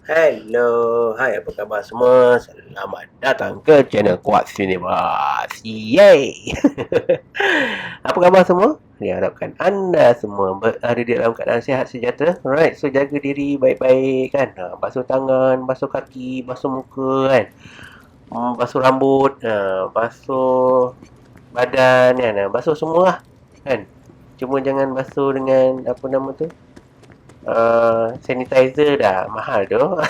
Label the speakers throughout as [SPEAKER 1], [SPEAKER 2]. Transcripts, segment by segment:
[SPEAKER 1] Hello, hai apa khabar semua? Selamat datang ke channel Kuat Cinema. Yay! Apa khabar semua? Diharapkan anda semua berada di dalam keadaan sihat sejahtera. Alright, so jaga diri baik-baik kan. Basuh tangan, basuh kaki, basuh muka kan. Basuh rambut, basuh badan kan. Basuh semua lah kan. Cuma jangan basuh dengan apa nama tu? Sanitizer dah mahal tu.
[SPEAKER 2] Lo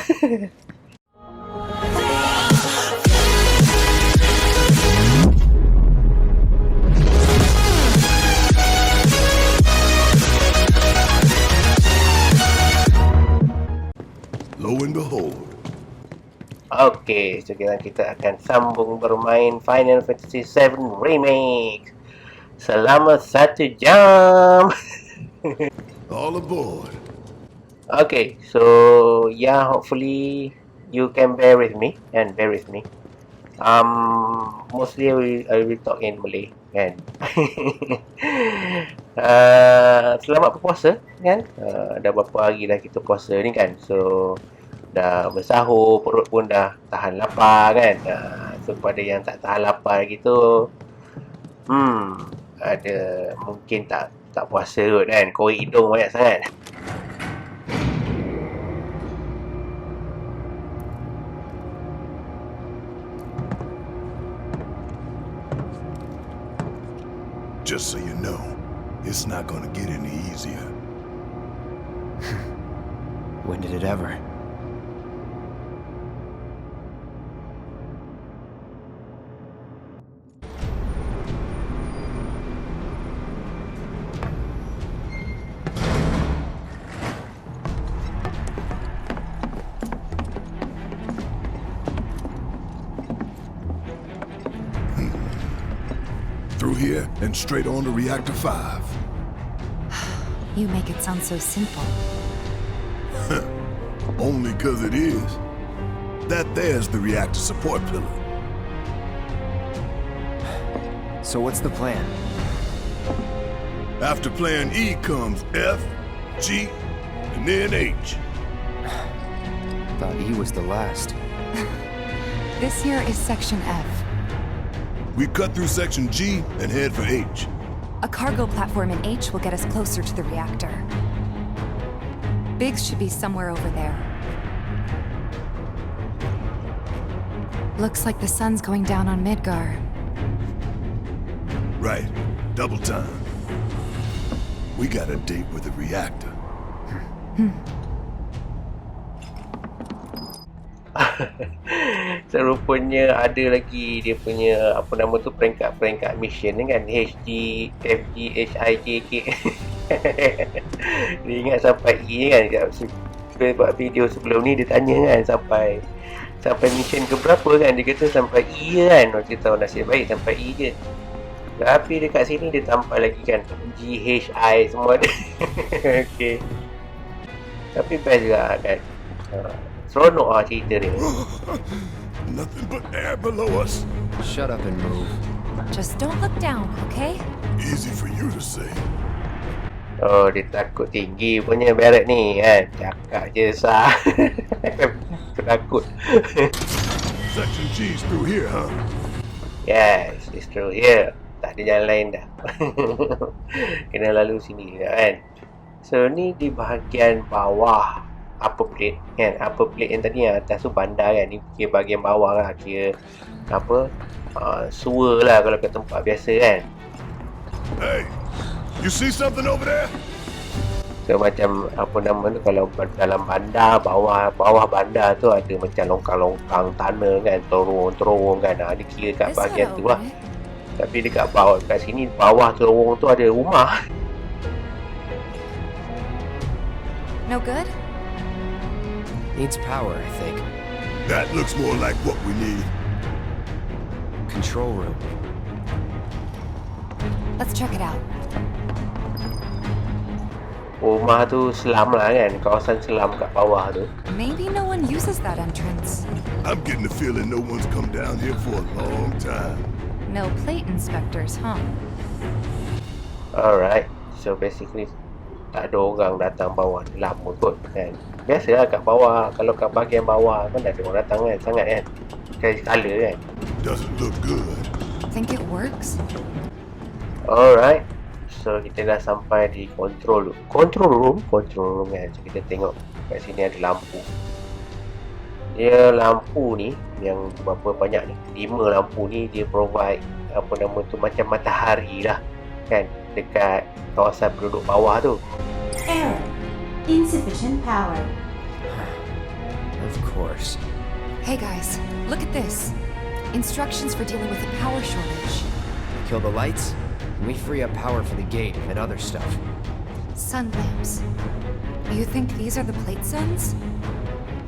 [SPEAKER 2] and behold.
[SPEAKER 1] Okey, sekarang kita akan sambung bermain Final Fantasy 7 Remake selama 1 jam.
[SPEAKER 2] All aboard.
[SPEAKER 1] Okay, so yeah, hopefully you can bear with me and bear with me. Mostly I will talk in Malay kan. Selamat berpuasa kan. Dah berapa hari dah kita puasa ni kan. So dah bersahur, perut pun dah tahan lapar kan. So pada yang tak tahan lapar gitu, ada mungkin tak puasa kot kan. Korek hidung banyak sangat.
[SPEAKER 2] Just so you know, it's not gonna get any easier.
[SPEAKER 3] When did it ever?
[SPEAKER 2] Through here and straight on to Reactor 5.
[SPEAKER 4] You make it sound so simple.
[SPEAKER 2] Only 'cause it is. That there's the reactor support pillar.
[SPEAKER 3] So what's the plan?
[SPEAKER 2] After plan E comes F, G, and then H.
[SPEAKER 3] Thought E was the last.
[SPEAKER 4] This here is Section F.
[SPEAKER 2] We cut through section G and head for H.
[SPEAKER 4] A cargo platform in H will get us closer to the reactor. Biggs should be somewhere over there. Looks like the sun's going down on Midgar.
[SPEAKER 2] Right. Double time. We got a date with the reactor.
[SPEAKER 1] Serupanya ada lagi dia punya apa nama tu, peringkat mission ni kan, HG, FG, HIJK. Dia ingat sampai E kan. Dia buat video sebelum ni dia tanya kan sampai mission ke berapa kan. Dia kata sampai E kan. Dia tahu nasib baik sampai E je. Tapi dekat sini dia tambah lagi kan GHI semua dia. Okay. Tapi best juga kan. Seronok lah cerita dia.
[SPEAKER 2] Nothing but air below us.
[SPEAKER 3] Shut up and move.
[SPEAKER 4] Just don't look down, okay?
[SPEAKER 2] Easy for you to say.
[SPEAKER 1] Oh, dia takut tinggi punya Barret ni kan. Cakap je sah. Takut.
[SPEAKER 2] Section G's through here, huh?
[SPEAKER 1] Yes, it's true here. Tak ada jalan lain dah. Kena lalu sini dah kan. So ni di bahagian bawah upper plate kan. Upper plate yang tadi yang atas tu bandar kan. Ni kira bahagian bawah lah. Kira apa, sewer lah kalau ke tempat biasa kan.
[SPEAKER 2] Hey, you see something over there?
[SPEAKER 1] So macam apa nama tu, kalau dalam bandar, bawah bandar tu ada macam longkang-longkang tanah kan, terowong-terowong kan. Dia kira kat bahagian tu lah. Tapi dekat bawah, kat sini bawah terowong tu ada rumah.
[SPEAKER 4] No good?
[SPEAKER 3] Needs power, I think.
[SPEAKER 2] That looks more like what we need.
[SPEAKER 3] Control room.
[SPEAKER 4] Let's check it out.
[SPEAKER 1] Rumah tu selam lah kan, kawasan selam kat bawah tu.
[SPEAKER 4] Maybe no one uses that entrance.
[SPEAKER 2] I'm getting the feeling no one's come down here for a long time.
[SPEAKER 4] No plate inspectors, huh?
[SPEAKER 1] Alright, so basically tak ada orang datang bawah ni lama kot kan. Biasalah kat bawah, kalau kat bahagian bawah kan ada orang datang kan, sangat kan, sekali kan.
[SPEAKER 2] Doesn't look good.
[SPEAKER 4] Think it works?
[SPEAKER 1] Alright, so kita dah sampai di control room kan. So kita tengok kat sini ada lampu. Dia lampu ni yang berapa banyak ni, 5 lampu ni dia provide apa nama tu, macam matahari lah kan, dekat kawasan penduduk bawah tu.
[SPEAKER 5] Error. Insufficient power.
[SPEAKER 3] Of course.
[SPEAKER 4] Hey guys, look at this. Instructions for dealing with a power shortage.
[SPEAKER 3] Kill the lights, and we free up power for the gate and other stuff.
[SPEAKER 4] Sun lamps. You think these are the plate suns?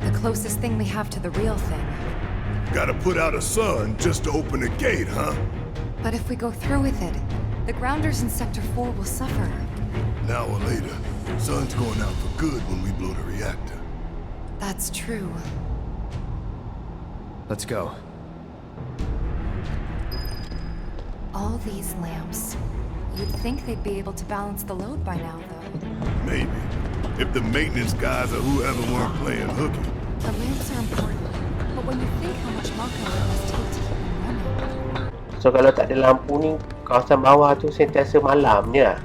[SPEAKER 4] The closest thing we have to the real thing.
[SPEAKER 2] Gotta put out a sun just to open the gate, huh?
[SPEAKER 4] But if we go through with it, the grounders in Sector 4 will suffer.
[SPEAKER 2] An hour later, sun's going out for good when we blow the reactor.
[SPEAKER 4] That's true.
[SPEAKER 3] Let's go.
[SPEAKER 4] All these lamps. You'd think they'd be able to balance the load by now, though.
[SPEAKER 2] Maybe. If the maintenance guys or whoever weren't playing hooky.
[SPEAKER 4] The lamps are important, but when you think how much Mako it must take to keep them running.
[SPEAKER 1] So kalau tak ada lampu ni, kawasan bawah tu sentiasa malam je lah.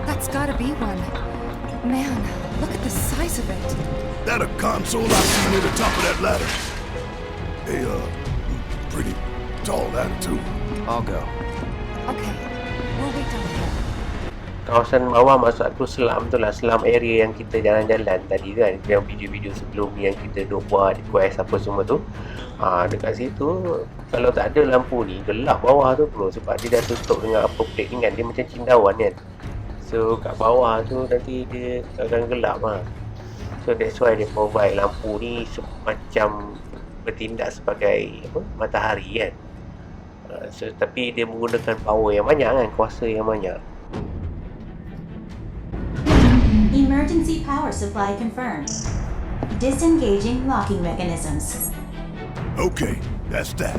[SPEAKER 4] That's gotta be one. Man, look at the size of it.
[SPEAKER 2] That a console I see near the top of that ladder? Hey, pretty tall ladder too.
[SPEAKER 3] I'll go.
[SPEAKER 4] Okay, we'll wait down here.
[SPEAKER 1] Kawasan bawah maksud aku selam tu lah, selam area yang kita jalan-jalan tadi kan, yang video-video sebelum ni yang kita duk buat quest apa semua tu. Dekat situ kalau tak ada lampu ni, gelap bawah tu bro, sebab dia dah tutup dengan apa plate ni kan, dia macam cindauan kan. So kat bawah tu nanti dia akan gelap lah. So that's why dia provide lampu ni macam bertindak sebagai apa, matahari kan. So tapi dia menggunakan power yang banyak kan, kuasa yang banyak.
[SPEAKER 5] Emergency power supply confirmed. Disengaging locking mechanisms.
[SPEAKER 2] Okay, that's that.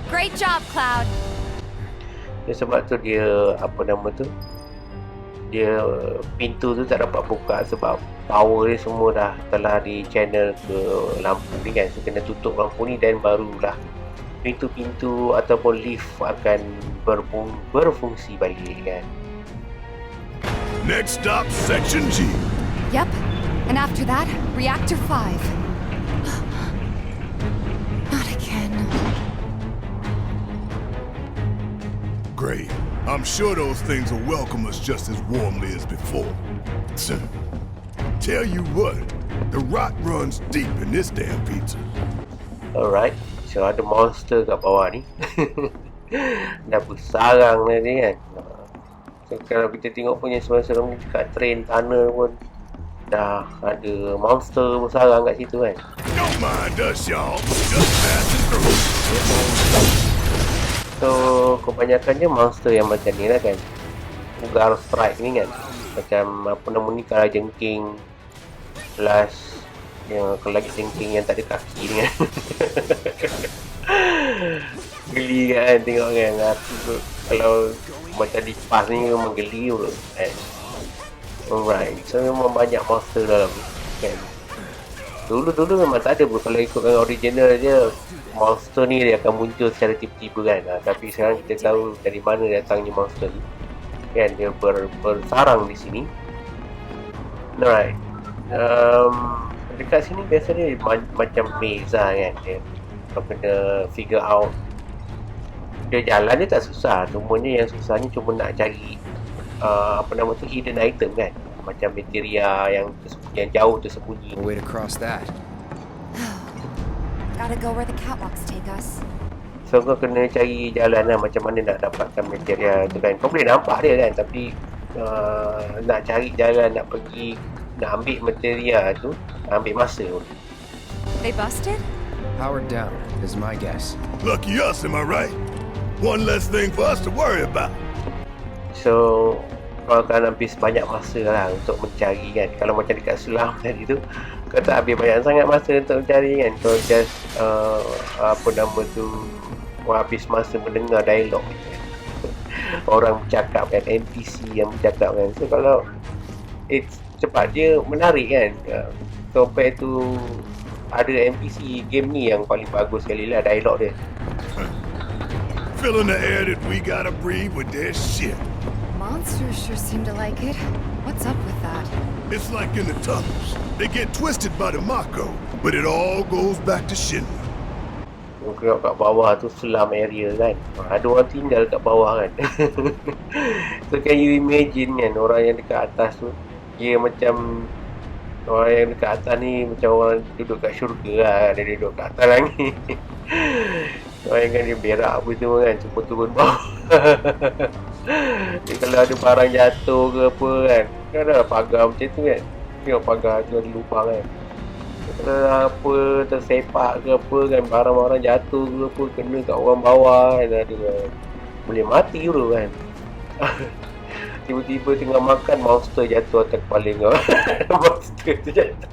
[SPEAKER 4] Great job, Cloud.
[SPEAKER 1] Sebab tu dia apa nama tu, dia pintu tu tak dapat buka sebab power dia semua dah telah di channel ke lampu ni kan. So kena tutup lampu ni dan barulah pintu-pintu ataupun lift akan berfungsi balik kan.
[SPEAKER 2] Next stop, Section G.
[SPEAKER 4] Yep, and after that, Reactor 5. Not again.
[SPEAKER 2] Great. I'm sure those things will welcome us just as warmly as before. Tell you what, the rot runs deep in this damn pizza.
[SPEAKER 1] Alright, so ada monster kat bawah ni. Dah bersarang tadi kan. So kalau kita tengok punya seram-seram ni dekat train tunnel pun dah ada monster bersarang kat situ kan.
[SPEAKER 2] Don't mind us, y'all. Just passing through.
[SPEAKER 1] So kebanyakannya monster yang macam ni lah kan, ugar strike ni kan, macam apa nama ni, kala jengking plus yang kalau lagi jengking yang tak ada kaki ni kan. Geli kan tengok kan, aku kalau macam dipas ni memang geli pun kan. Alright, so memang banyak monster dalam kan. Dulu memang tak ada pun, kalau ikutkan original je monster ni dia akan muncul secara tiba-tiba kan. Tapi sekarang kita tahu dari mana datangnya monster ni kan, dia bersarang di sini. Alright, dekat sini biasanya macam maze lah kan, dia kena figure out. Dia jalan dia tak susah, semuanya yang susah ni cuma nak cari apa nama tu, hidden item kan, macam materia yang jauh tersembunyi.
[SPEAKER 3] Way to cross that.
[SPEAKER 4] Gotta go where the catwalks take us.
[SPEAKER 1] So kau kena cari jalan lah, macam mana nak dapatkan materia tu kan. Kau boleh nampak dia kan, tapi nak cari jalan, nak pergi, nak ambil materia tu, ambil masa pun.
[SPEAKER 4] They busted?
[SPEAKER 3] Powered down is my guess.
[SPEAKER 2] Lucky us, am I right? One less thing for us to worry about.
[SPEAKER 1] So kau akan habis banyak masa lah untuk mencari kan. Kalau macam dekat selam tadi tu, kau tak habis banyak sangat masa untuk mencari kan. Kau just apa nama tu, kau habis masa mendengar dialog kan. orang bercakap kan, NPC yang bercakap kan. So kalau cepat dia menarik kan. Compare to ada NPC game ni yang paling bagus sekali lah dialog dia.
[SPEAKER 2] Filling the air that we gotta breathe with their shit.
[SPEAKER 4] Monsters sure seem to like it. What's up with that?
[SPEAKER 2] It's like in the tunnels. They get twisted by the Mako, but it all goes back to Shinra.
[SPEAKER 3] Kalau kat bawah tu slum area kan, ada orang tinggal kat bawah kan. So can you imagine kan, orang yang dekat atas tu dia macam orang yang dekat atas ni macam orang duduk kat syurga lah. Dia duduk kat atas langit. Orang yang kan dia berak apa semua kan, cuba turun bawah. Jadi kalau ada barang jatuh ke apa kan, kan ada pagar macam tu kan, tengok pagar tu ada lubang kan. Kalau apa tersepak ke apa kan, barang-barang jatuh ke apa, kena kat orang bawah kan, ada boleh mati tu kan. Tiba-tiba tengah makan, monster jatuh atas kepala kau. Monster tu jatuh.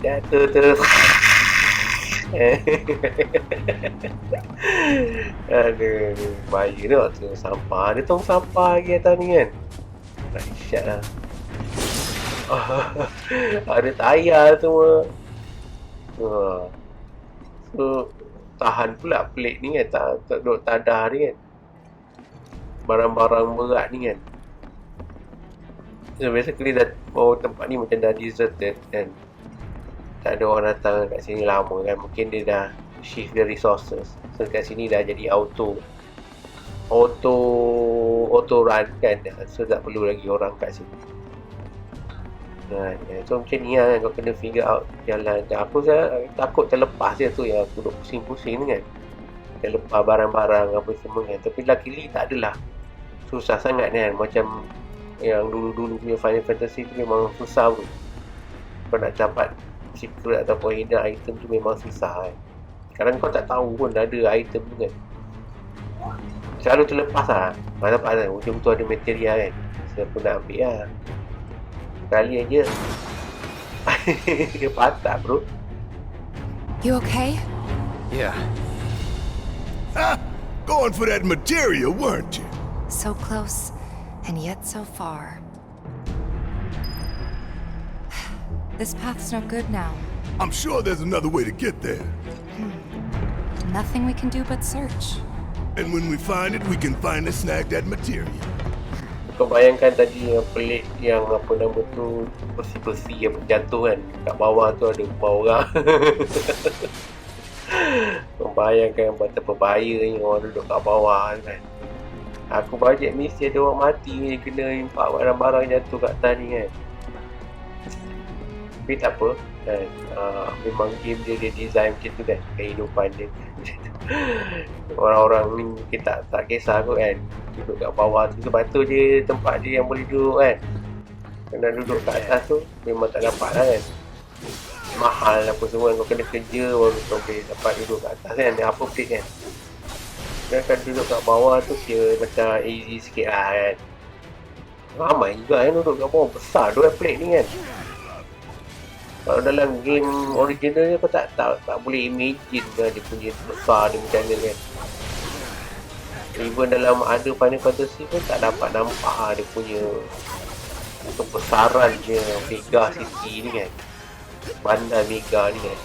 [SPEAKER 3] Jatuh terus. Aduh, bahaya tau tu sampah. Ada tong sampah lagi atas ni kan. Dahsyat lah. Ada tayar semua. So tahan pula plate ni kan, tak duduk tadah ni kan, barang-barang berat ni kan. So basically tempat ni macam dah deserted kan, tak ada orang datang kat sini lama kan. Mungkin dia dah shift the resources. So kat sini dah jadi auto run kan. So tak perlu lagi orang kat sini. So macam ni lah kan, kau kena figure out jalan. Aku takut terlepas je tu yang aku duduk pusing-pusing ni kan, terlepas barang-barang apa semua kan. Tapi luckily tak adalah susah sangat kan. Macam yang dulu-dulu punya Final Fantasy tu memang susah pun. Kau nak dapat secret ataupun hidden item tu memang susah kan. Sekarang kau tak tahu pun ada item tu kan, selalu terlepas lah. Mana dapat kan, ujung tu ada material kan, siapa nak ambil lah. Kali aja dia patah bro.
[SPEAKER 4] You okay?
[SPEAKER 3] Yeah.
[SPEAKER 2] Ha! Going for that material, weren't you?
[SPEAKER 4] So close, and yet so far. This path's no good now.
[SPEAKER 2] I'm sure there's another way to get there.
[SPEAKER 4] Nothing we can do but search.
[SPEAKER 2] And when we find it, we can finally snag that material.
[SPEAKER 3] Kau bayangkan tadi yang pelik yang apa nama tu, besi-besi yang jatuh kan, kat bawah tu ada rumah orang. Kau bayangkan betapa bahayanya orang duduk kat bawah kan. Aku bajet mesti ada orang mati ni, kena impak barang-barang jatuh kat atas ni kan. Tapi tak apa kan, memang game dia design macam tu kan, kehidupan dia. Orang-orang ni kita tak kisah kot kan, duduk kat bawah tu sebab tu dia tempat dia yang boleh duduk kan. Kena duduk kat atas tu memang tak dapat lah kan, mahal apa semua, kau kena kerja baru kau boleh dapat duduk kat atas kan, apa plate kan. Kan duduk kat bawah tu kira macam easy sikit lah kan. Ramai juga kan duduk kat bawah, besar dua plate ni kan. Kalau dalam game original ni kau tak boleh imagine kan dia punya besar dia macam mana kan. Even dalam ada Final Fantasy pun tak dapat nampak dia punya kebesaran je Mega City ni kan, bandar Mega ni kan.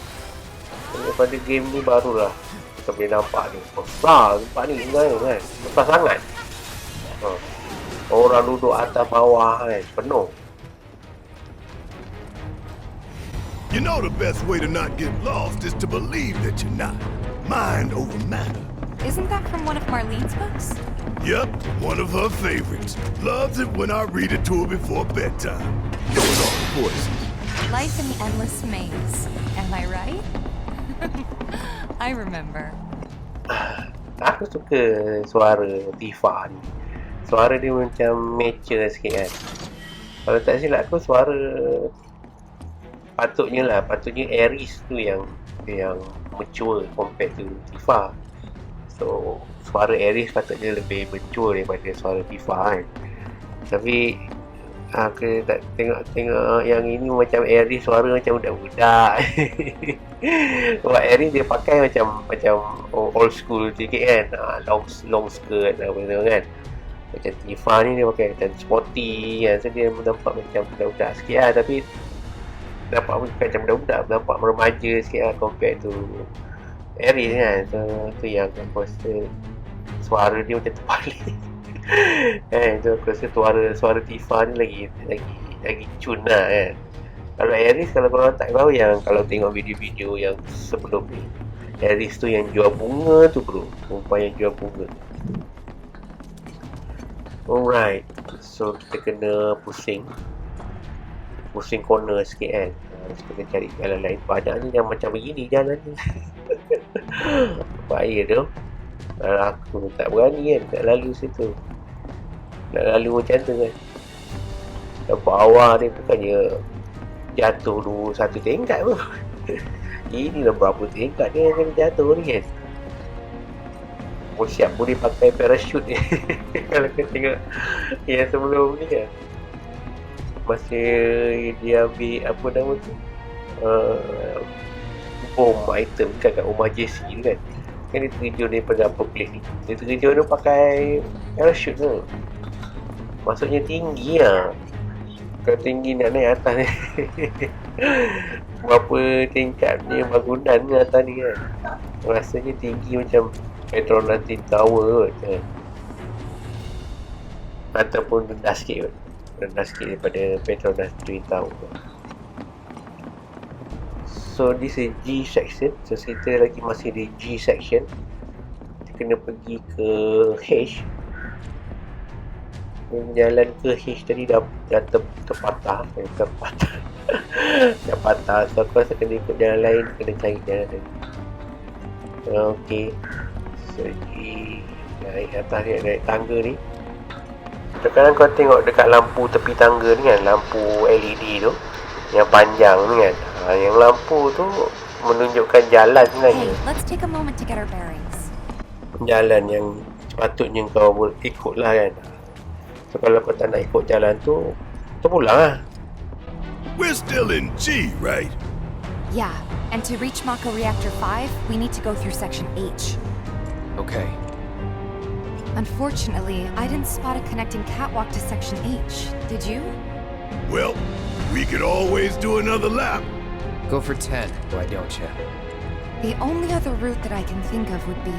[SPEAKER 3] Daripada game ni barulah kita boleh nampak ni besar tempat ni sebenarnya kan, besar sangat. Orang duduk atas bawah kan, penuh.
[SPEAKER 2] You know the best way to not get lost is to believe that you're not. Mind over matter.
[SPEAKER 4] Isn't that from one of Marlene's books?
[SPEAKER 2] Yep, one of her favorites. Loves it when I read it to her before bedtime. Goes all the voices.
[SPEAKER 4] Life in the Endless Maze. Am I right? I remember.
[SPEAKER 3] Aku suka suara Tifa ni. Suara dia macam mature sikit kan. Kalau tak silap aku suara patutnya Aries tu yang mature compared to Tifa. So suara Aries patutnya lebih mature daripada suara Tifa kan. Tapi Aku tak tengok yang ini macam Aries suara macam budak-budak. Sebab Aries dia pakai macam old school sikit kan, long skirt apa tu kan. Macam Tifa ni dia pakai macam sporty kan, so dia nampak macam budak-budak sikit lah, tapi nampak macam budak-budak, nampak remaja sikit lah compared to Aries kan. So tu yang aku rasa suara dia macam terbalik. So aku rasa suara Tifa ni lagi cun lah kan. Kalau Aries, kalau korang tak tahu, yang kalau tengok video-video yang sebelum ni, Aries tu yang jual bunga tu bro, perempuan yang jual bunga. Alright, so kita kena pusing corner sikit kan. Kita cari jalan lain. Banyaknya yang macam begini jalan ni. Bahaya tu. Kalau aku tak berani kan, tak lalu situ. Nak lalu macam tu kan. Ke bawah ni bukannya jatuh dulu satu tingkat pun. Ini dah berapa tingkat dia yang jatuh ni kan. Siap boleh pakai parachute ni. Kalau kau tengok yang sebelum ni kan, masa dia ambil apa nama tu, bom item kan kat rumah JC tu kan, dia terjun daripada apa plate ni, dia terjun tu pakai parachute tu. Maksudnya tinggi lah. Kalau tinggi nak naik atas ni. Berapa tingkat ni bangunan ni atas ni kan, rasanya tinggi macam Petronas Twin Tower kot kan. Ataupun rendah sikit kot, rendah sikit daripada Petronas Twin Tower. So this is G section. So kita lagi masih di G section. Kita kena pergi ke H. Jalan ke H tadi dah terpatah. Dah patah. So aku rasa kena ikut jalan lain, kena cari jalan lain. Okay, so naik atas ni, naik tangga ni. Sekarang kau tengok dekat lampu tepi tangga ni kan, lampu LED tu yang panjang ni kan, yang lampu tu menunjukkan jalan sebenarnya.
[SPEAKER 4] Hey, let's take a moment to get our bearings.
[SPEAKER 3] Jalan yang sepatutnya kau boleh ikut lah kan. So kalau kau tak nak ikut jalan tu, terpulang lah.
[SPEAKER 2] We're still in G, right?
[SPEAKER 4] Yeah, and to reach Mako Reactor 5, we need to go through Section H.
[SPEAKER 6] Okay.
[SPEAKER 4] Unfortunately, I didn't spot a connecting catwalk to Section H. Did you?
[SPEAKER 2] Well, we could always do another lap.
[SPEAKER 6] Go for 10, why don't you?
[SPEAKER 4] The only other route that I can think of would be...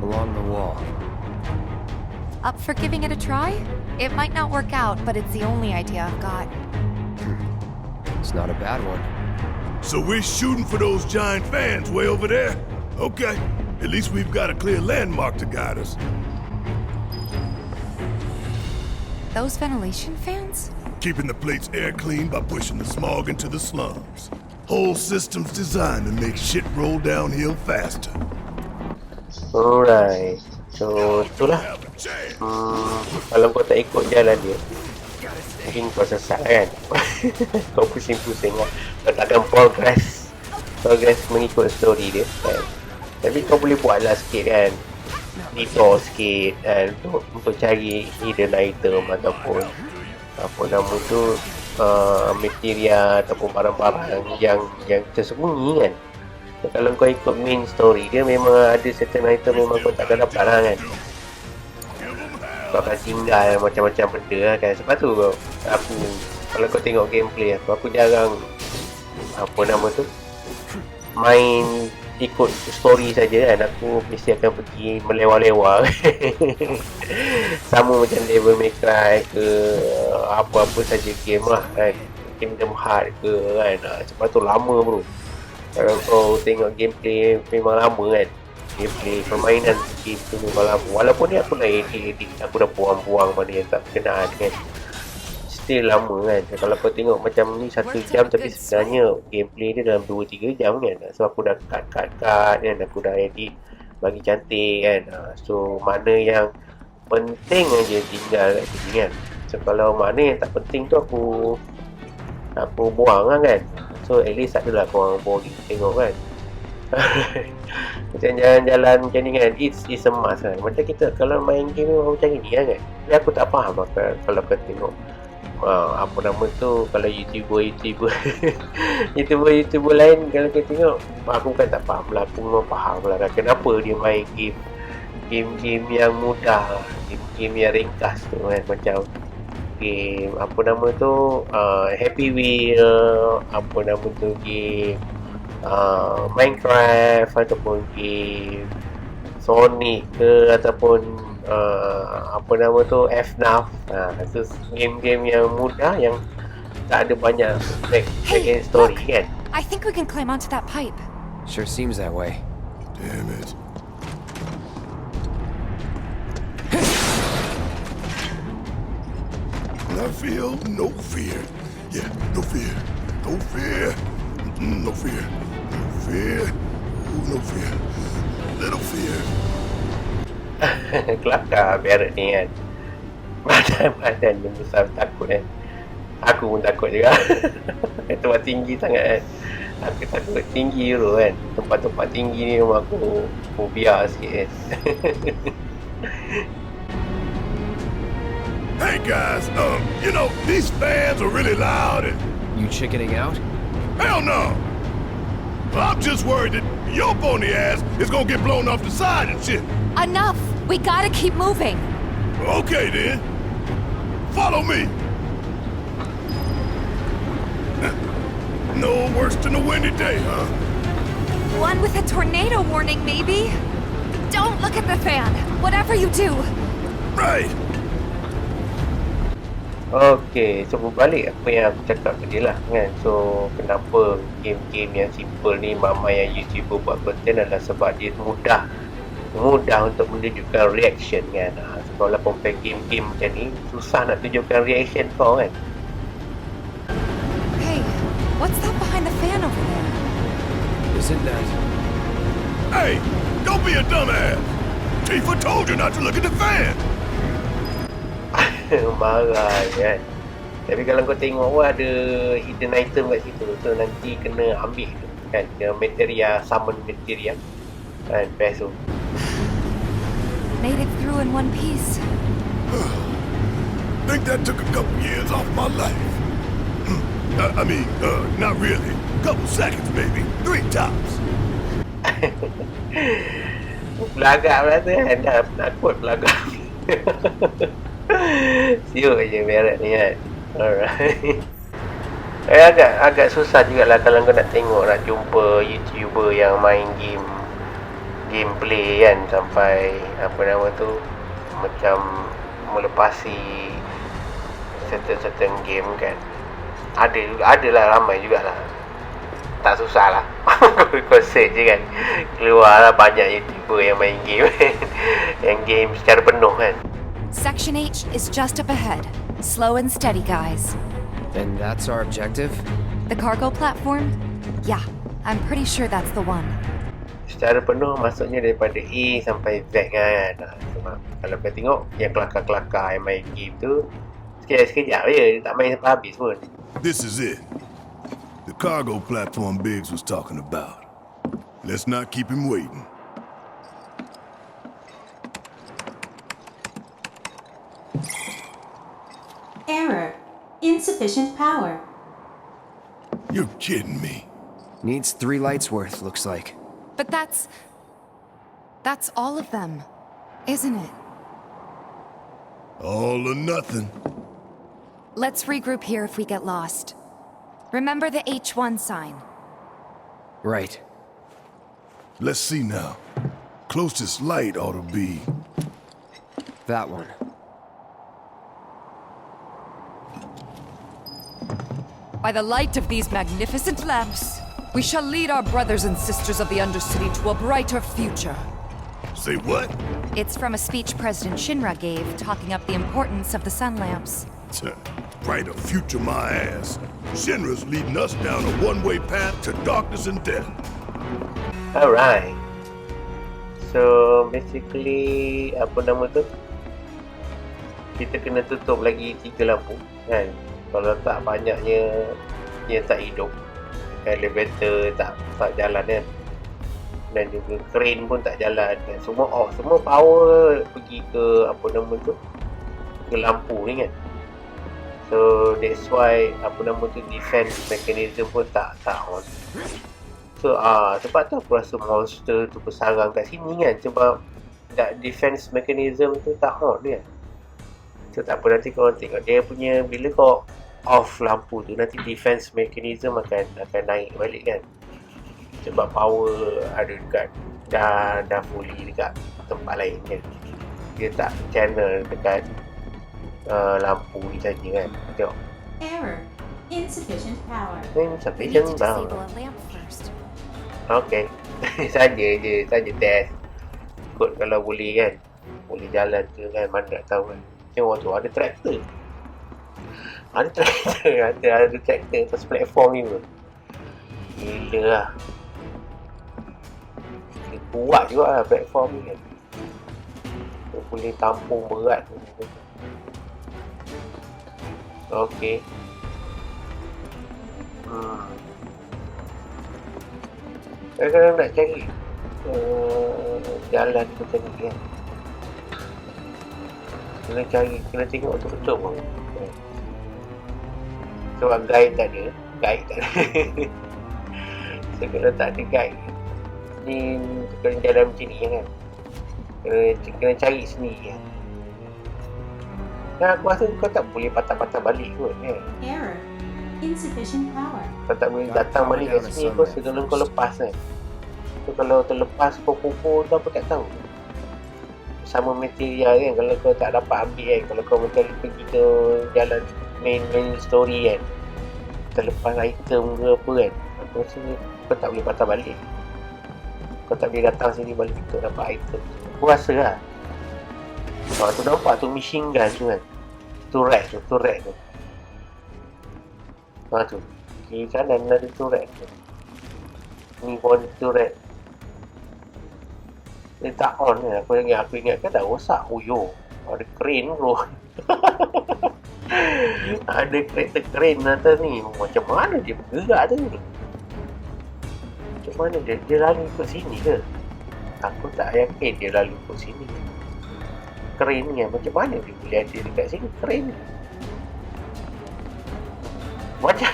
[SPEAKER 6] Along the wall.
[SPEAKER 4] Up for giving it a try? It might not work out, but it's the only idea I've got.
[SPEAKER 6] It's not a bad one.
[SPEAKER 2] So we're shooting for those giant fans way over there? Okay, at least we've got a clear landmark to guide us.
[SPEAKER 4] Those ventilation fans?
[SPEAKER 2] Keeping the plate's air clean by pushing the smog into the slums. Whole system's designed to make shit roll downhill faster.
[SPEAKER 3] Alright, so itulah. Kalau kau tak ikut jalan dia, mungkin kau sesat kan. Kau pusing-pusing kan, kau takkan progress mengikut story dia kan. Tapi kau boleh buat lah sikit kan, detour sikit kan, untuk cari hidden item ataupun apa nama tu, material ataupun barang-barang yang tersembunyi kan. So, kalau kau ikut main story dia, memang ada certain item memang kau takkan dapat lah kan. Kau akan tinggal macam-macam benda lah kan. Sebab tu aku, kalau kau tengok gameplay aku jarang apa nama tu, main ikut story saja kan. Aku mesti akan pergi melewa-lewa. Sama macam Devil May Cry ke apa-apa saja game lah kan, Kingdom Hearts ke kan. Sebab tu lama bro. Kalau kau tengok gameplay memang lama kan, gameplay permainan game tu memang lama. Walaupun ni aku nak edit, aku dah buang-buang mana yang tak berkenaan kan, still lama kan. Kalau kau tengok macam ni 1 jam, tapi sebenarnya gameplay dia dalam 2-3 jam kan. So aku dah cut kan, aku dah edit bagi cantik kan. So mana yang penting aja tinggal kat sini kan. So kalau mana yang tak penting tu aku buang lah kan. So at least adalah korang boleh tengok kan. Macam jalan-jalan macam ni kan, it's a must kan. Macam kita kalau main game macam ni kan, tapi aku tak faham lah kalau kau tengok apa nama tu, kalau YouTuber YouTuber lain, kalau kau tengok, aku bukan tak faham lah, aku memang faham lah kan, kenapa dia main game yang mudah, game yang ringkas tu kan. Macam game apa nama tu, Happy Wheel, apa nama tu, game Minecraft, ataupun game Sonic ke, ataupun apa nama tu, FNAF. Itu game-game yang mudah, yang tak ada banyak back story kan.
[SPEAKER 4] I think we can climb onto that pipe.
[SPEAKER 6] Sure seems that way.
[SPEAKER 2] Damn it. I feel no fear. Yeah, no fear. No fear. No fear. No fear. Ooh, no fear. Little fear.
[SPEAKER 3] Kelakar Barrett ni kan, badan dia besar, takut kan. Aku pun takut juga. Tempat tinggi sangat kan, aku takut tinggi tu kan. Tempat-tempat tinggi ni memang aku fobia sikit kan.
[SPEAKER 2] Hey guys, you know, these fans are really loud and
[SPEAKER 6] You chickening out?
[SPEAKER 2] hell no! I'm just worried that your pony ass is gonna get blown off the side and shit.
[SPEAKER 4] Enough! We gotta keep moving.
[SPEAKER 2] Okay then. Follow me. No worse than a windy day, huh?
[SPEAKER 4] One with a tornado warning, maybe? Don't look at the fan, whatever you do.
[SPEAKER 2] Right.
[SPEAKER 3] Okay, so berbalik apa yang aku cakap tadi lah kan. So kenapa game-game yang simple ni ramai yang YouTuber buat konten adalah sebab dia mudah untuk menunjukkan reaction kan. So kalau compare game-game macam ni, susah nak tunjukkan reaction kau kan.
[SPEAKER 4] Hey, what's that behind the fan over there?
[SPEAKER 6] Isn't that...
[SPEAKER 2] Hey, don't be a dumbass. Tifa told you not to look at the fan.
[SPEAKER 3] Marah kan. Tapi kalau kau tengok ada hidden item kat situ, so nanti kena ambil tu kan, materia, summon materia kan, best tu.
[SPEAKER 5] Made it through in one piece.
[SPEAKER 2] Think that took a couple years off my life. I mean, not really. Couple seconds maybe. 3 tops.
[SPEAKER 3] Belagak pula tu kan, dah penakut belagak. Siuk je Barrett ni kan. Alright. Agak susah jugalah kalau kau nak tengok, nak jumpa YouTuber yang main gameplay kan, sampai apa nama tu, macam melepasi certain game kan. Adalah ramai jugalah. Tak susah lah. Kau search je kan, keluar lah banyak YouTuber yang main game. Yang game secara penuh kan.
[SPEAKER 4] Section H is just up ahead. Slow and steady, guys.
[SPEAKER 6] And that's our objective?
[SPEAKER 4] The cargo platform? Yeah, I'm pretty sure that's the one.
[SPEAKER 3] Secara penuh maksudnya daripada A sampai Z kan. Sebab kalau kau tengok yang kelakar-kelakar yang main game tu, sekejap je, tak main sampai habis pun.
[SPEAKER 2] This is it. The cargo platform Biggs was talking about. Let's not keep him waiting.
[SPEAKER 5] Error. Insufficient power.
[SPEAKER 2] You're kidding me.
[SPEAKER 6] Needs 3 lights worth, looks like.
[SPEAKER 4] But that's all of them, isn't it?
[SPEAKER 2] All or nothing.
[SPEAKER 4] Let's regroup here if we get lost. Remember the H1 sign.
[SPEAKER 6] Right.
[SPEAKER 2] Let's see now. Closest light ought to be...
[SPEAKER 6] That one.
[SPEAKER 7] By the light of these magnificent lamps, we shall lead our brothers and sisters of the Undercity to a brighter future.
[SPEAKER 2] Say what?
[SPEAKER 4] It's from a speech President Shinra gave, talking up the importance of the sun lamps.
[SPEAKER 2] Brighter future my ass. Shinra's leading us down a one-way path to darkness and death.
[SPEAKER 3] Alright. So basically apa nama tu, kita kena tutup lagi 3 lampu kan. Kalau tak banyaknya dia tak hidup, elevator tak jalan kan. dan juga keren pun tak jalan kan. Semua off, semua power pergi ke apa nama tu, ke lampu ni kan. So that's why apa nama tu, defense mechanism pun tak on. So sebab tu aku rasa monster tu bersarang kat sini kan, sebab tak defense mechanism tu tak on kan. So tak apa, nanti korang tengok dia punya, bila kau off lampu tu nanti defense mechanism akan naik balik kan, sebab power ada dekat dah fully dekat tempat lain kan. Dia tak channel dekat lampu ni saja kan. Tengok
[SPEAKER 8] Error. Insufficient power.
[SPEAKER 5] We need to
[SPEAKER 3] insufficient
[SPEAKER 5] disable
[SPEAKER 3] power.
[SPEAKER 5] a lamp first.
[SPEAKER 3] Okay. saja test. Ikut kalau boleh kan, boleh jalan ke kan, mana nak tahu kan. Tengok tu ada traktor. Ada traktor atas platform ni pun. Gila lah. Dia kuat juga lah platform ni kan. Dia boleh tampung berat. Okay. Kadang-kadang nak cari jalan macam ni kan. Kena tengok betul-betul pun. Sebab guide tak ada. So kalau tak ada guide ni, kena jalan macam ni kan. Kena cari sendiri kan. Aku rasa kau tak boleh patah-patah balik kot kan.
[SPEAKER 8] Error. Insufficient power.
[SPEAKER 3] Kau tak boleh datang balik kat sini kau sebelum kau lepas kan. So kalau terlepas kau pupur tu apa tak tahu. Sama material kan, kalau kau tak dapat ambil kan, kalau kau macam pergi ke jalan main story kan, terlepas item ke apa kan, aku rasa kau tak boleh patah balik. Kau tak boleh datang sini balik untuk dapat item. Aku rasa lah. Tu nampak tu machine gun tu kan, turret tu. Tu kiri kanan ada turret tu. Ni pun turret. Dia tak on kan. Aku ingat kan dah rosak. Oh yo, ada keren bro. Ada kereta keren atas ni. Macam mana dia bergerak tu? Macam mana dia lalu ikut sini ke? Aku tak yakin dia lalu ikut sini. Keren ni kan, macam mana dia boleh ada dekat sini? Keren ni macam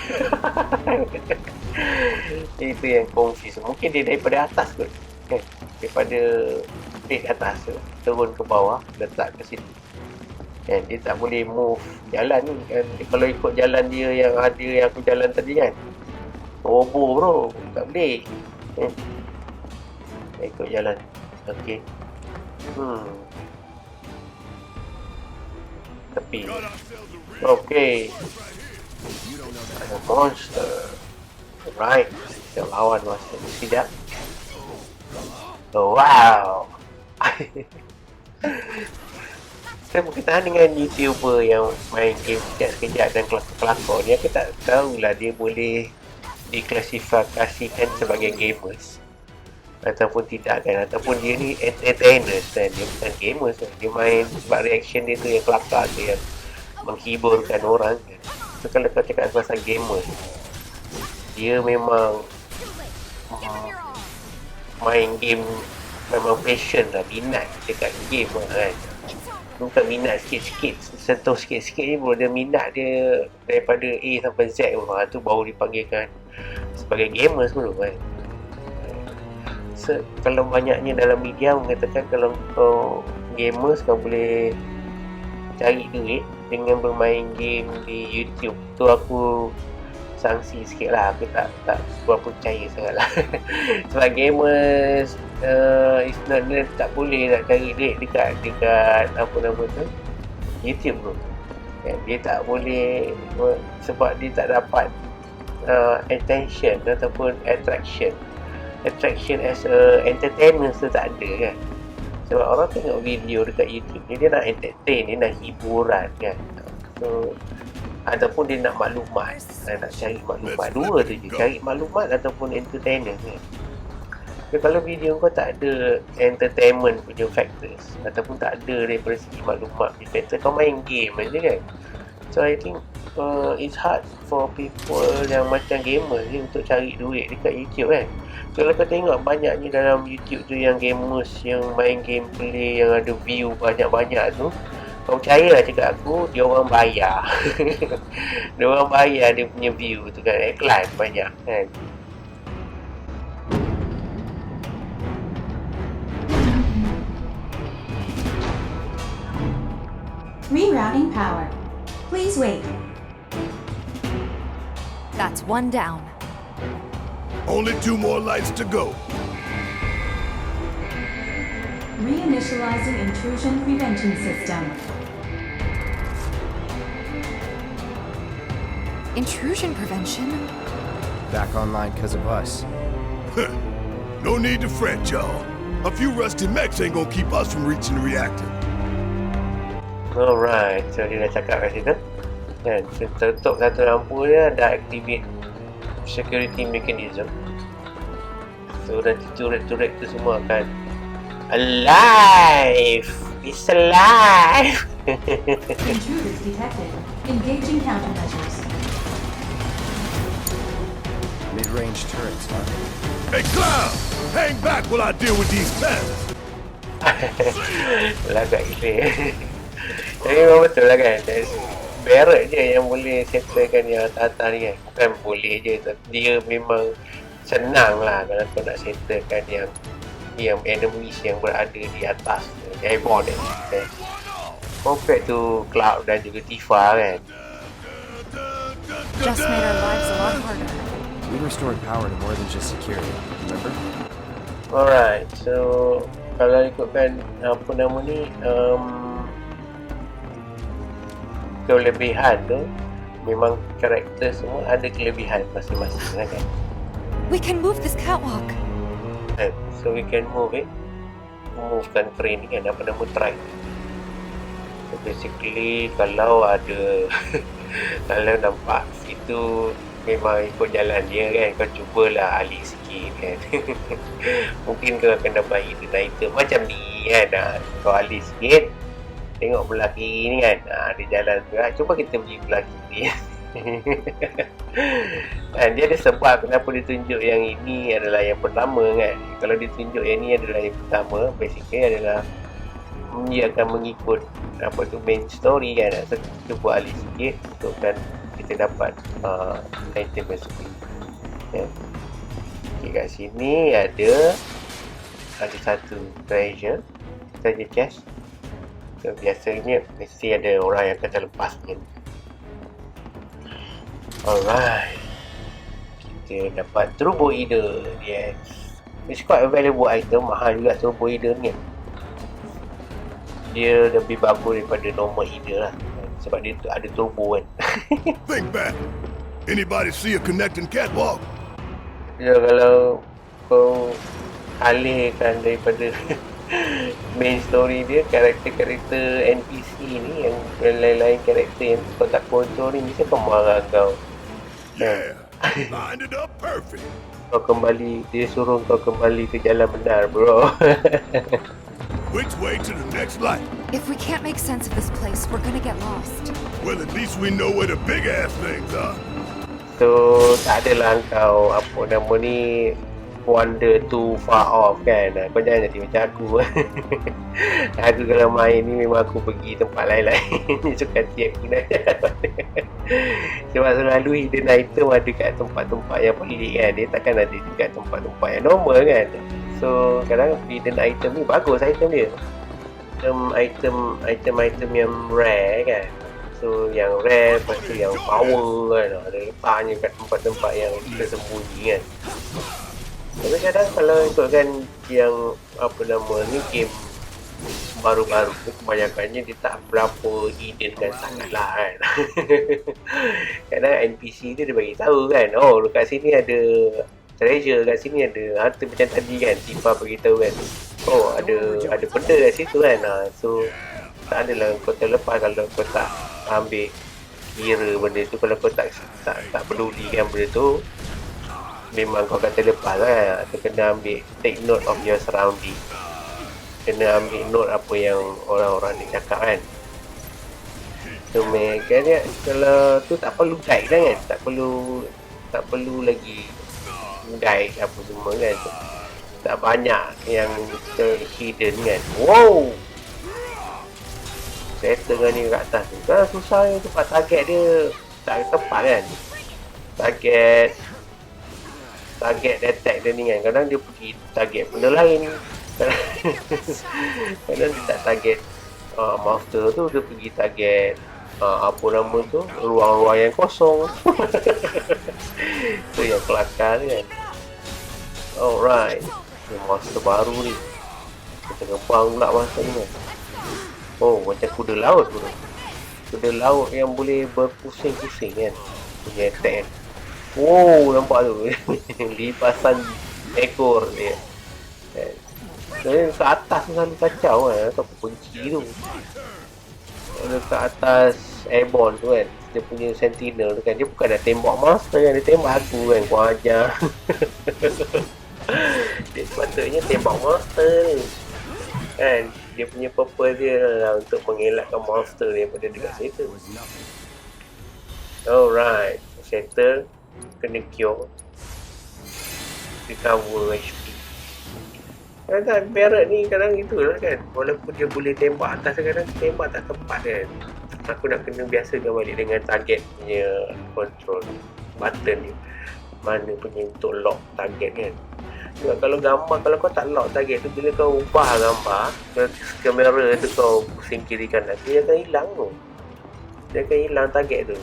[SPEAKER 3] itu yang confuse. Mungkin dia daripada atas kot kan? Daripada atas tu, turun ke bawah, letak ke sini kan. Dia tak boleh move jalan ni kan. Kalau ikut jalan dia yang aku jalan tadi kan, roboh bro, tak boleh kan? Ikut jalan. Okay. Tapi okay, ada monster. Right, kita lawan monster. Tidak. Oh, wow. Saya berkenaan dengan YouTuber yang main game sekejap-sekejap dan kelakar-kelakar ni. Aku tak tahulah dia boleh diklasifikasikan sebagai gamers ataupun tidak kan, ataupun dia ni entertainers kan. Dia bukan gamers kan. Dia main sebab reaction dia tu yang kelakar tu, yang menghiburkan orang kan. So kalau kau cakap pasal gamers, dia memang main game, memang passion lah, minat dekat game lah kan. Bukan minat sikit-sikit, sentuh sikit-sikit ni bro, dia minat dia daripada A sampai Z bro. Tu baru dipanggilkan sebagai gamers bro kan. So, kalau banyaknya dalam media mengatakan kalau kau gamers, kau boleh cari duit dengan bermain game di YouTube. Tu aku sangsi sikit lah. Aku tak berapa percaya sangat lah. Sebab gamers dia tak boleh nak cari duit dekat apa nama tu, YouTube bro. Dia tak boleh, sebab dia tak dapat attention ataupun attraction as a entertainer tu tak ada kan. Sebab orang tengok video dekat YouTube ni, dia nak entertain, dia nak hiburan kan. So ataupun dia nak maklumat, nak cari maklumat. Dua tu je, cari maklumat ataupun entertainer kan. So, kalau video kau tak ada entertainment punya factors ataupun tak ada daripada segi maklumat punya factor, kau main game aja kan. So I think it's hard for people yang macam gamer ni untuk cari duit dekat YouTube kan. Kalau kau tengok banyaknya dalam YouTube tu yang gamers yang main gameplay yang ada view banyak-banyak tu, kau percayalah cakap aku, dia orang bayar. Dia orang bayar dia punya view tu kan, iklan banyak kan.
[SPEAKER 8] Rerouting power. Please wait.
[SPEAKER 4] That's one down.
[SPEAKER 2] Only 2 more lights to go.
[SPEAKER 8] Reinitializing intrusion prevention system.
[SPEAKER 4] Intrusion prevention?
[SPEAKER 6] Back online because of us.
[SPEAKER 2] No need to fret, y'all. A few rusty mechs ain't gonna keep us from reaching the reactor.
[SPEAKER 3] Alright, so dia dah cakap kat situ kan, tutup satu lampu dia, dah activate security mechanism. So nanti turret-turret tu semua akan alive. It's alive.
[SPEAKER 8] Intruders detected. Engaging countermeasures.
[SPEAKER 6] Mid-range turrets, huh?
[SPEAKER 2] Hey, Clown! Hang back while I deal with these pests.
[SPEAKER 3] Lagak gila. Tapi memang betul lah kan, Barrett je yang boleh settlekan yang atas-atas ni kan. Bukan boleh je, dia memang senang lah kalau kau nak settlekan yang enemies yang berada di atas airborne ni kan. Compared to Cloud dan juga Tifa kan.
[SPEAKER 4] Just made our lives a lot harder.
[SPEAKER 6] We restored power to more than just security, remember?
[SPEAKER 3] Alright, so kalau ikutkan apa nama ni, kelebihan tu, memang karakter semua ada kelebihan masing-masing lah kan.
[SPEAKER 4] We can move this catwalk.
[SPEAKER 3] So we can move it. Movekan keren ni kan, apa nama track. So basically kalau ada kalau nampak situ memang ikut jalan dia kan, kau cubalah alih sikit kan. Mungkin kau akan dapat item macam ni kan. Kau alih sikit, tengok belah kiri ni kan, ada jalan tu kan. Cuba kita pergi belah kiri. Kan, dia ada sebab kenapa dia tunjuk yang ini adalah yang pertama kan. Kalau dia tunjuk yang ni adalah yang pertama, basically adalah dia akan mengikut apa tu main story kan. So kita buat alih sikit untuk kan kita dapat item tersebut kan. Okay, kat sini ada satu treasure chest. So biasanya mesti ada orang yang akan terlepas ni. Alright, kita dapat turbo eater. Yes, it's quite a valuable item. Mahal juga turbo eater ni. Dia lebih bagus daripada normal eater lah, sebab dia ada turbo kan.
[SPEAKER 2] Think back. Anybody see a connecting catwalk?
[SPEAKER 3] Ya, kalau kau alihkan daripada main story dia, karakter-karakter NPC ni, yang lain-lain karakter yang kau tak control ni, mesti kau marah kau.
[SPEAKER 2] Yeah, lined it up perfect.
[SPEAKER 3] Kau kembali, dia suruh kau kembali ke jalan benar, bro.
[SPEAKER 2] Which way to the next light?
[SPEAKER 4] If we can't make sense of this place, we're gonna get lost.
[SPEAKER 2] Well, at least we know where the big ass things are.
[SPEAKER 3] So, tak adalah kau, apa nama ni, wander too far off kan. Kau jangan jadi macam aku. Aku kalau main ni memang aku pergi tempat lain-lain. Suka hati aku dah. Sebab selalu hidden item ada kat tempat-tempat yang pelik kan. Dia takkan ada dekat tempat-tempat yang normal kan. So kadang hidden item ni bagus item dia. Item yang rare kan. So yang rare pasti yang power kan. Ada letaknya kat tempat-tempat yang tersembunyi kan. Tapi kadang kalau ikutkan yang apa nama ni, game baru-baru tu, kebanyakannya dia tak berapa hidden kan sangat lah kan. Kadang NPC dia bagi tahu kan, oh dekat sini ada treasure, kat sini ada harta macam tadi kan, Tifa bagi tahu kan, oh ada benda kat situ kan. So tak adalah kau terlepas kalau kau tak ambil kira benda tu. Kalau kau tak pedulikan benda tu, memang kau akan terlepas lah. Kau kena ambil, take note of your surrounding. Kena ambil note apa yang orang-orang ni cakap kan. item kan ya. Kalau tu tak perlu guide dah kan. Tak perlu lagi guide apa semua kan. Tak banyak yang hidden kan. Wow. Settle dengan ni kat atas tu. Kan susah ni tempat target dia tak tepat kan. Target attack dia ni kan. Kadang dia pergi target benda lain. Kadang dia tak target monster tu, dia pergi target apa nama tu, ruang-ruang yang kosong. Tu yang kelakar kan. Alright, ni monster baru ni. Kita terbang pula masa ni kan. Oh, macam kuda laut tu. Kuda laut yang boleh berpusing-pusing kan. Punya attack kan. Wow, nampak tu. Lipasan ekor dia. Kat atas tu selalu kacau kan. Atau kunci tu. Dekat atas airborne tu kan. Dia punya sentinel tu kan. Dia bukan dah tembak monster kan. Dia tembak aku kan. Kau ajar. Dia sepatutnya tembak monster ni. Kan. Dia punya purpose dia lah untuk mengelakkan monster daripada dekat situ. Alright. Settle. Kena cure. Recover HP. Kadang Barret ni kadang itulah kan. Walaupun dia boleh tembak atas, kadang tembak tak tepat kan. Aku nak kena biasakan balik dengan target punya control button ni. Mana punya untuk lock target kan. Sebab kalau gambar, kalau kau tak lock target tu, bila kau ubah gambar, kamera tu kau pusing kiri kanan, dia akan hilang tu. Dia akan hilang target tu.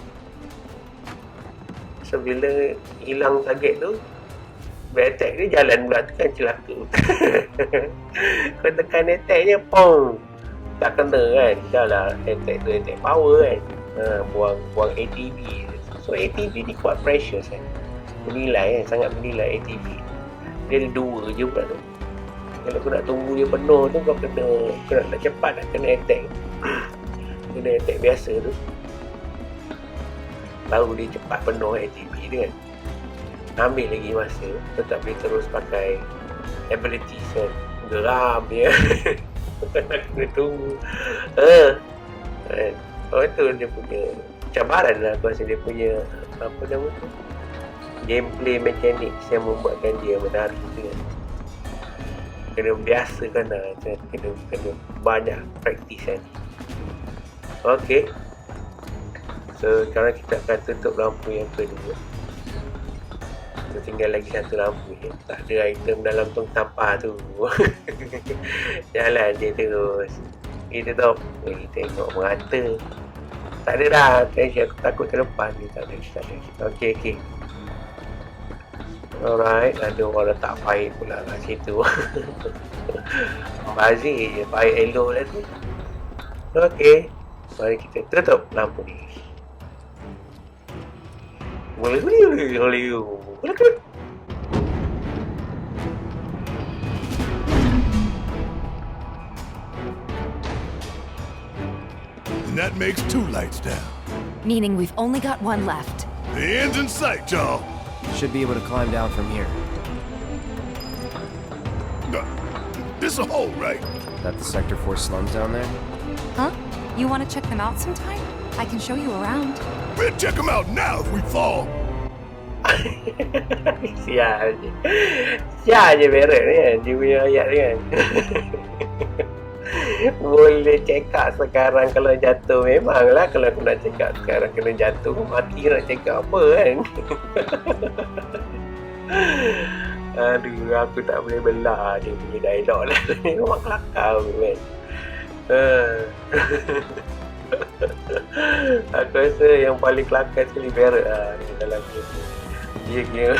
[SPEAKER 3] So bila hilang target tu, attack dia jalan pula tu kan, celaka. Kau tekan attack je, pong, tak kena kan. Dah lah attack tu attack power kan. Buang ATB. So ATB ni kuat precious kan. Bernilai kan, sangat bernilai ATB. Dia ada 2 je pula tu. Kalau kau nak tunggu dia penuh tu, kau nak cepat nak kena attack. Kena attack biasa tu, baru dia cepat penuh ATB dia kan. Ambil lagi masa, tetap boleh terus pakai abilities kan. Geram dia. Kena tunggu. Tu dia punya cabaran lah. Aku rasa dia punya apa nama tu, gameplay mechanics yang membuatkan dia menarik tu kan. Kena biasakan lah. Kena banyak practice kan. Okay. So sekarang kita akan tutup lampu yang kedua. Kita tinggal lagi satu lampu je. Tak ada item dalam tong sampah tu. Jalan je terus. Kita top. Tengok merata. Tak ada dah. Aku takut ke depan ni. Tak ada. Okay. Alright. Ada orang letak fire pula kat situ. Bazir je. Fire elok lah tu. Okay. Mari kita tutup lampu ni. Boleh.
[SPEAKER 2] And that makes 2 lights down.
[SPEAKER 4] Meaning we've only got one left.
[SPEAKER 2] The end's in sight, y'all.
[SPEAKER 6] Should be able to climb down from here.
[SPEAKER 2] This a hole, right?
[SPEAKER 6] That the Sector 4 slums down there?
[SPEAKER 4] Huh? You want to check them out sometime? I can show you around.
[SPEAKER 2] We'll check them out now if we fall.
[SPEAKER 3] Sial je Barret ni kan. Dia punya ayat ni kan. Boleh check out sekarang kalau jatuh. Memanglah kalau aku nak check out sekarang kena jatuh, mati nak check out apa kan. Aduh, aku tak boleh belah dia punya dialog lah. Memang kelakar kan. Aku rasa yang paling kelakar sekali Barret lah dalam game. Dia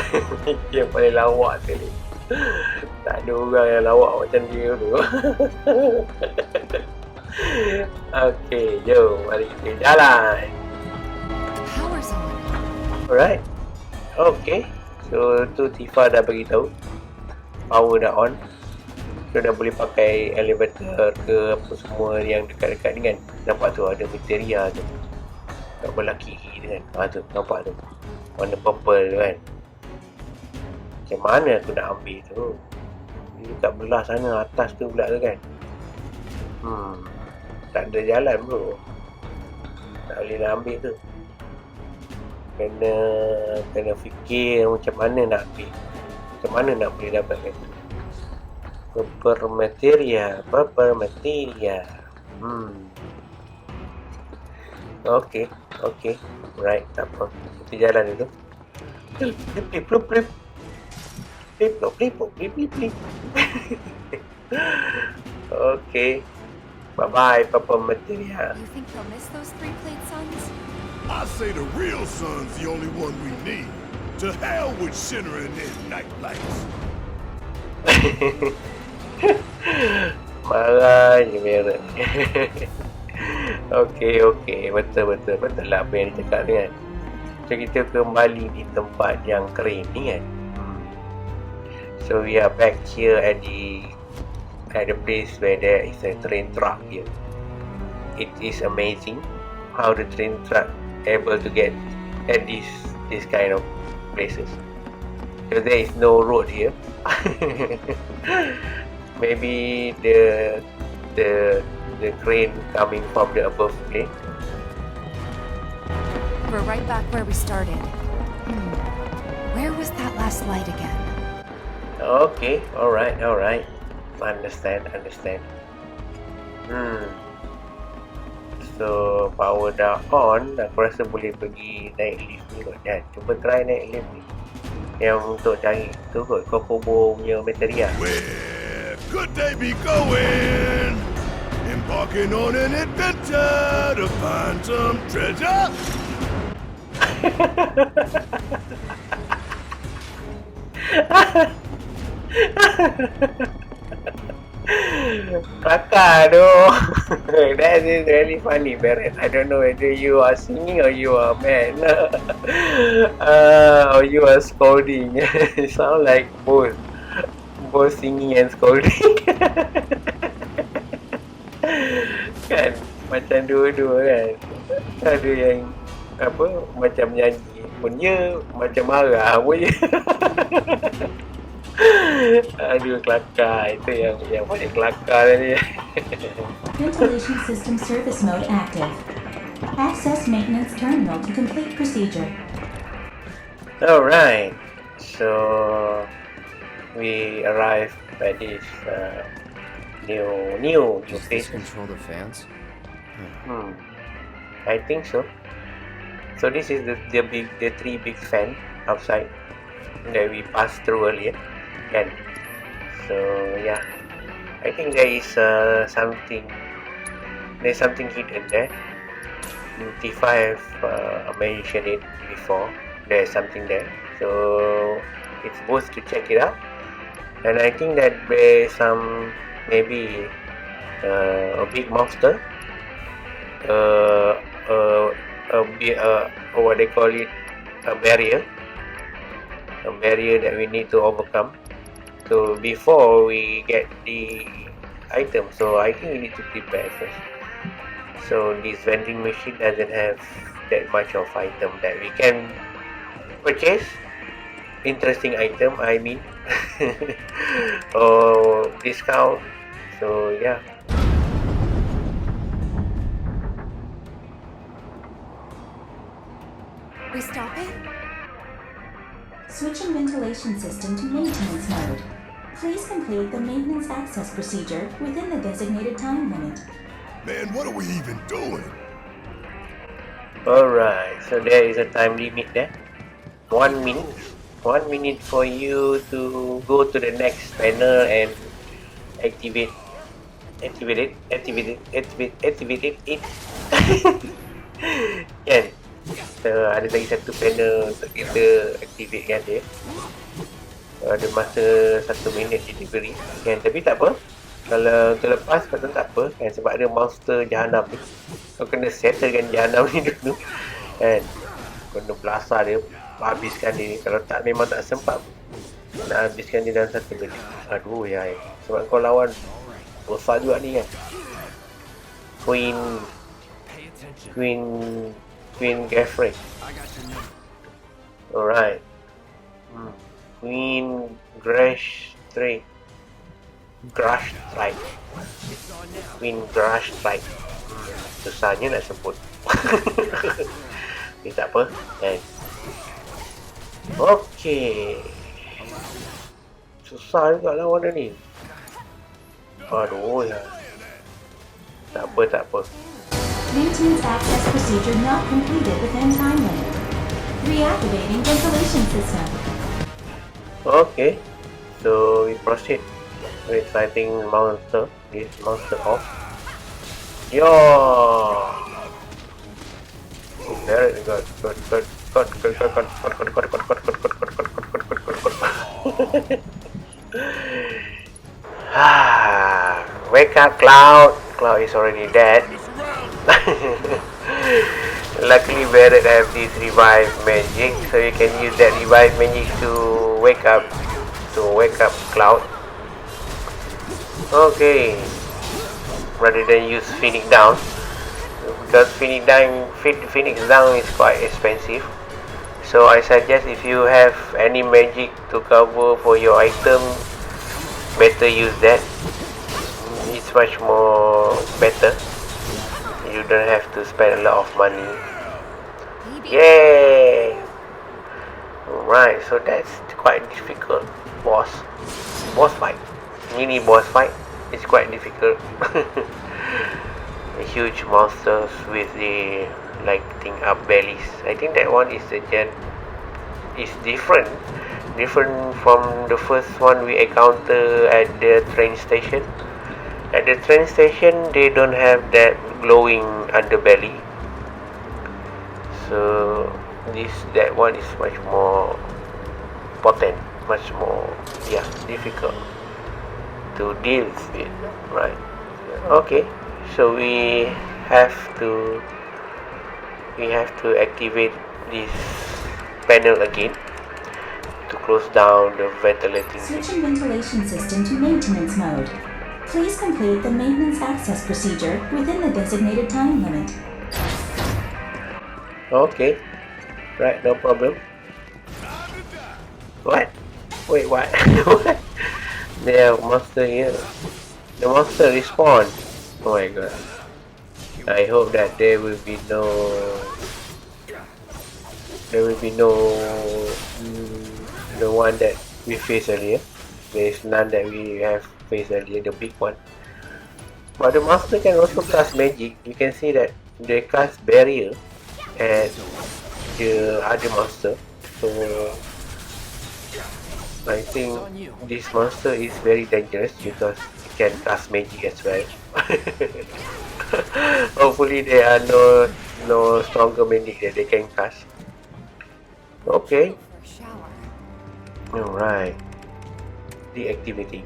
[SPEAKER 3] yang paling lawak sekali. Tak ada orang yang lawak macam dia tu. Okay, jom mari kita jalan.
[SPEAKER 4] Power's on.
[SPEAKER 3] Alright. Okay. So tu Tifa dah beritahu power dah on. So dah boleh pakai elevator ke apa semua yang dekat-dekat ni kan. Nampak tu ada materia tu kat belah kiri tu kan. Tu nampak tu warna purple tu kan. Macam mana aku nak ambil tu? Dia kat belah sana atas tu pula tu kan. Tak ada jalan bro. Tak boleh nak ambil tu. Kena fikir macam mana nak ambil. Macam mana nak boleh dapatkan tu. Per materia. Okay. Right, tak apa. Kita jalan dulu. Plip. Okay. Bye-bye, Papa Materia.
[SPEAKER 4] You think they'll miss those 3 plate suns?
[SPEAKER 2] I say the real sun's the only one we need. To hell with shimmering in night lights.
[SPEAKER 3] Marah je merah. Okay. Betul lah apa yang dia cakap ni kan. So kita kembali di tempat yang keren ni kan. So we are back here at the place where there is a train track here. It is amazing how the train track able to get at this kind of places. So there is no road here. Maybe the train coming from the above place.
[SPEAKER 4] We're right back where we started. Where was that last light again?
[SPEAKER 3] Okay, alright. Understand. So power dah on, aku rasa boleh pergi naik lift ni kot kan. Cuba try naik lift ni. Yang untuk cari tu kot, Kokobo punya materia.
[SPEAKER 2] Where could they be going? Embarking on an adventure to find some treasure?
[SPEAKER 3] Kelakar tu. That is really funny, Barrett. I don't know whether you are singing or you are mad. Or you are scolding. It sound like both singing and scolding. Kan? Macam dua-dua kan. Ada yang macam nyanyi pun ya, macam marah pun ya. Aduh, kelakar. Itu yang paling kelakar tadi.
[SPEAKER 8] Ventilation system service mode active. Access maintenance terminal to complete procedure.
[SPEAKER 3] Alright. So we arrived at this new
[SPEAKER 6] Does
[SPEAKER 3] place.
[SPEAKER 6] this control the fans?
[SPEAKER 3] I think so. So this is the 3 big fan outside that we passed through earlier. Kan? So yeah, I think there is something hidden there. T5 mentioned it before. There is something there, so it's supposed to check it out. And I think that there is some maybe a big monster, what they call it, a barrier that we need to overcome. So before we get the item, so I think we need to prepare first. So this vending machine doesn't have that much of item that we can purchase. Interesting item, I mean, or discount. So yeah.
[SPEAKER 4] We stop it?
[SPEAKER 8] Switching ventilation system to maintenance mode. Please complete the maintenance access procedure within the designated time limit.
[SPEAKER 2] Man, what are we even doing?
[SPEAKER 3] Alright, so there is a time limit there. 1 minute. 1 minute for you to go to the next panel and activate it. Kan? So, ada lagi satu panel untuk kita activate kan dia. Ada masa 1 minit delivery kan, tapi tak apa. Kalau terlepas kata tak apa kan, sebab ada monster jahanam ni. Kau kena settlekan jahanam ni dulu kan. Kena belasah dia, habiskan dia. Kalau tak, memang tak sempat nak habiskan dia dalam 1 minit. Aduh ya, sebab kau lawan besar juga ni kan. Queen Gaffrey. Alright. Queen Grash Strike. Queen Grash Strike. Susahnya nak sebut. Okay, tak apa kan. Okay, susah juga lah warna ni. Aduh ya. Tak apa.
[SPEAKER 8] Maintenance access procedure not completed within time limit. Reactivating ventilation system.
[SPEAKER 3] Okay, so we proceed with fighting monster. This monster off. Yo! Very good. Wake up, Cloud. Cloud is already dead. Luckily, Barret have this revive magic, so you can use that revive magic to wake up Cloud. Okay, rather than use Phoenix down, because Phoenix down is quite expensive. So I suggest if you have any magic to cover for your item, better use that. It's much more better. You don't have to spend a lot of money. Yay! Alright, so that's quite difficult. Boss fight. Mini boss fight. It's quite difficult. Huge monsters with the lighting up bellies. I think that one is different from the first one we encounter at the train station. At the train station, they don't have that glowing underbelly. So that one is much more potent, much more difficult to deal with, right? Okay, so we have to activate this panel again to close down the ventilating.
[SPEAKER 8] Switching ventilation system to maintenance mode. Please complete the maintenance access procedure within the designated time limit.
[SPEAKER 3] Okay, right, no problem. What? Wait, what? What? There are monster here. The monster respawn. Oh my god. I hope that there will be no the one that we faced earlier. There is none that we have faced earlier, the big one. But the monster can also cast magic. You can see that they cast barrier at the other monster. So I think this monster is very dangerous because it can cast magic as well. Hopefully there are no stronger magic that they can cast. Okay. Alright. Deactivating.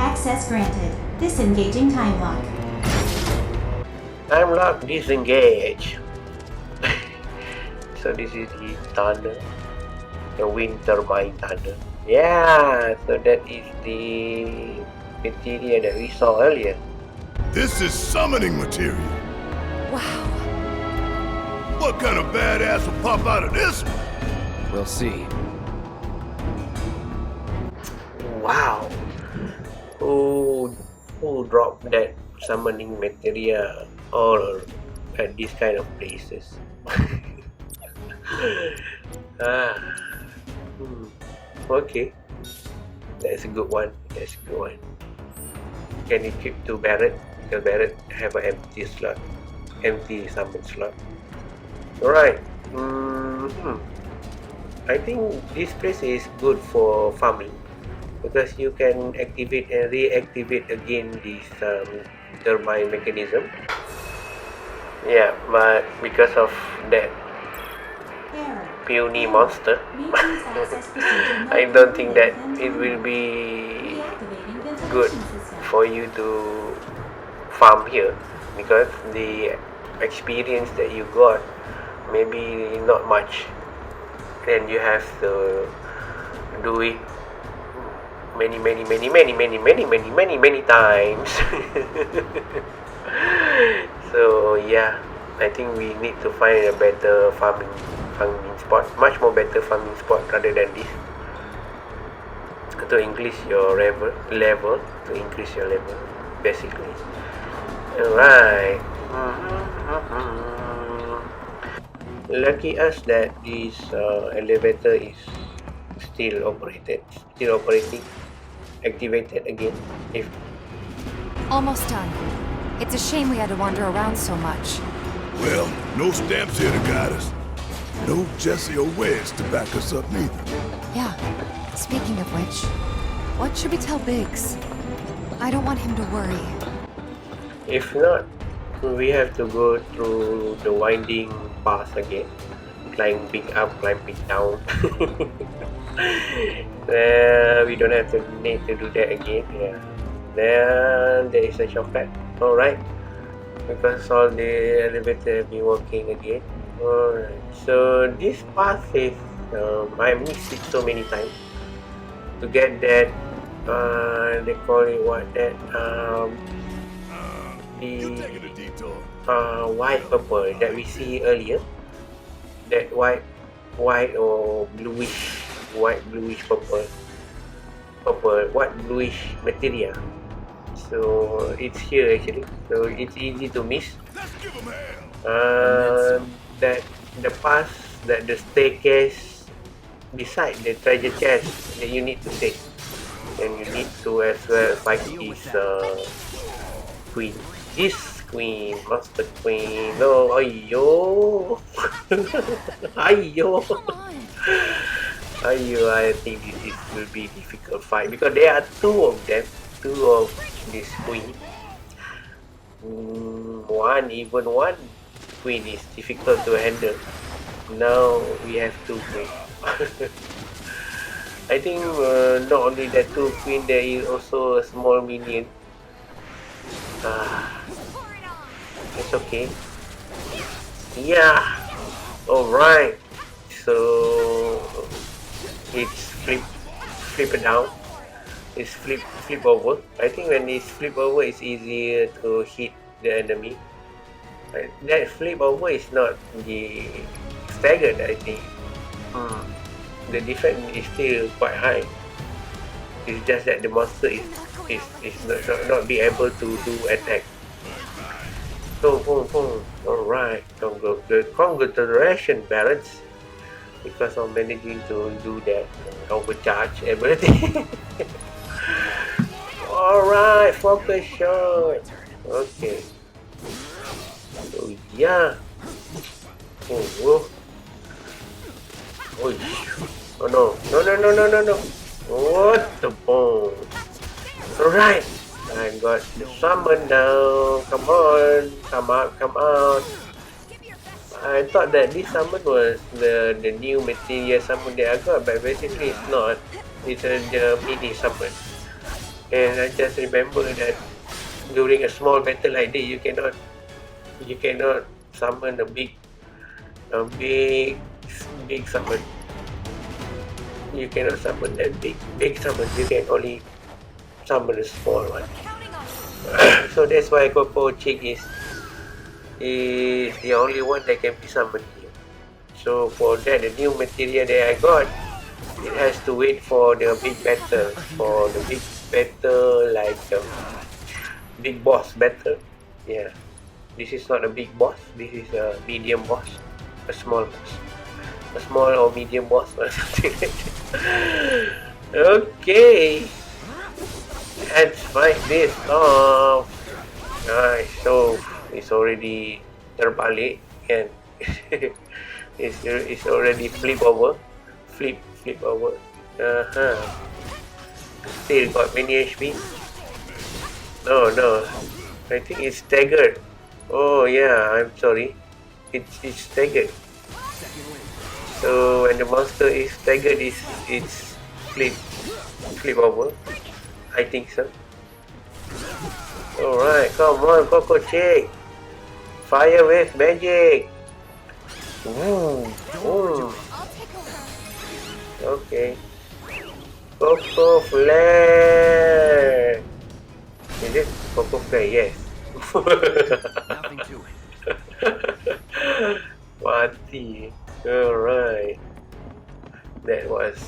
[SPEAKER 8] Access granted. Disengaging time lock.
[SPEAKER 3] Time lock disengage. So this is the tunnel, the wind turbine tunnel. Yeah, so that is the material that we saw earlier.
[SPEAKER 2] This is summoning material.
[SPEAKER 7] Wow.
[SPEAKER 2] What kind of badass will pop out of this one?
[SPEAKER 6] We'll see.
[SPEAKER 3] Wow. Who dropped that summoning material all at these kind of places? Okay. That's a good one. Can equip to Barret, because Barret have an empty summon slot. Alright. I think this place is good for farming, because you can activate and reactivate again this turbine mechanism. Yeah, but because of that puny monster, I don't think that it will be good for you to farm here, because the experience that you got maybe not much, and you have to do it many times. So yeah, I think we need to find a better farming spot, much more better farming spot rather than this, to increase your level, basically. Alright. Lucky us that this elevator is still operating, activated again. If
[SPEAKER 4] Almost done. It's a shame we had to wander around so much.
[SPEAKER 2] Well, no stamps here to guide us. No Jesse or Wedge to back us up neither.
[SPEAKER 4] Yeah. Speaking of which, what should we tell Biggs? I don't want him to worry.
[SPEAKER 3] if not, we have to go through the winding path again, climbing up, climbing down. We don't have to need to do that again. Yeah. Then there is a shortcut. Alright. Because all the elevator have been working again. Alright. So this path is I missed it so many times. To get that they call it what that
[SPEAKER 2] You taking a detour?
[SPEAKER 3] white purple that we see earlier. That white or bluish purple white bluish material. So it's here actually. So it's easy to miss.
[SPEAKER 2] Let's give 'em hell.
[SPEAKER 3] That the path, that the staircase beside the treasure chest that you need to take, and you need to as well fight this queen. This queen, master queen. No, ayo, ayo, ayo. I think this will be difficult fight because there are two of them, two of this queen. One queen is difficult to handle. Now we have two queen. I think not only that two queen, there is also a small minion. It's okay. Yeah. Alright. So it's flip down. It's flip over. I think when it's flip over, it's easier to hit the enemy. That flip over is not the staggered. I think the defense is still quite high. It's just that the monster is not be able to do attack. So boom. Alright. Congratulations, Barretts, because of managing to do that overcharge ability. Alright, focus shot. Okay. So yeah. Oh no. What the bomb? Alright. I got the summon now. Come on. Come out. I thought that this summon was the new material summon that I got, but basically it's not. It's the mini summon. And I just remember that during a small battle like this, you cannot summon a big summon. You cannot summon that big summon. You can only summon a small one. So that's why Coco Chick is the only one that can be summoned here. So for that, the new material that I got, it has to wait for the big battle. For the big battle, like big boss battle. Yeah, this is not a big boss. This is a medium boss, a small boss, a small or medium boss or something like that. Okay, let's fight this off. Nice. So it's already terbalik and it's already flip over. Still got many HP. No, I think it's staggered. Oh yeah, I'm sorry. It's staggered. So when the monster is staggered, it's flip over. I think so. Alright, come on, Coco Chick. Fire with magic. Ooh. Okay. Coco Flare. Is it Coco Flare? Yes.
[SPEAKER 6] Nothing to it.
[SPEAKER 3] Mati. Alright. That was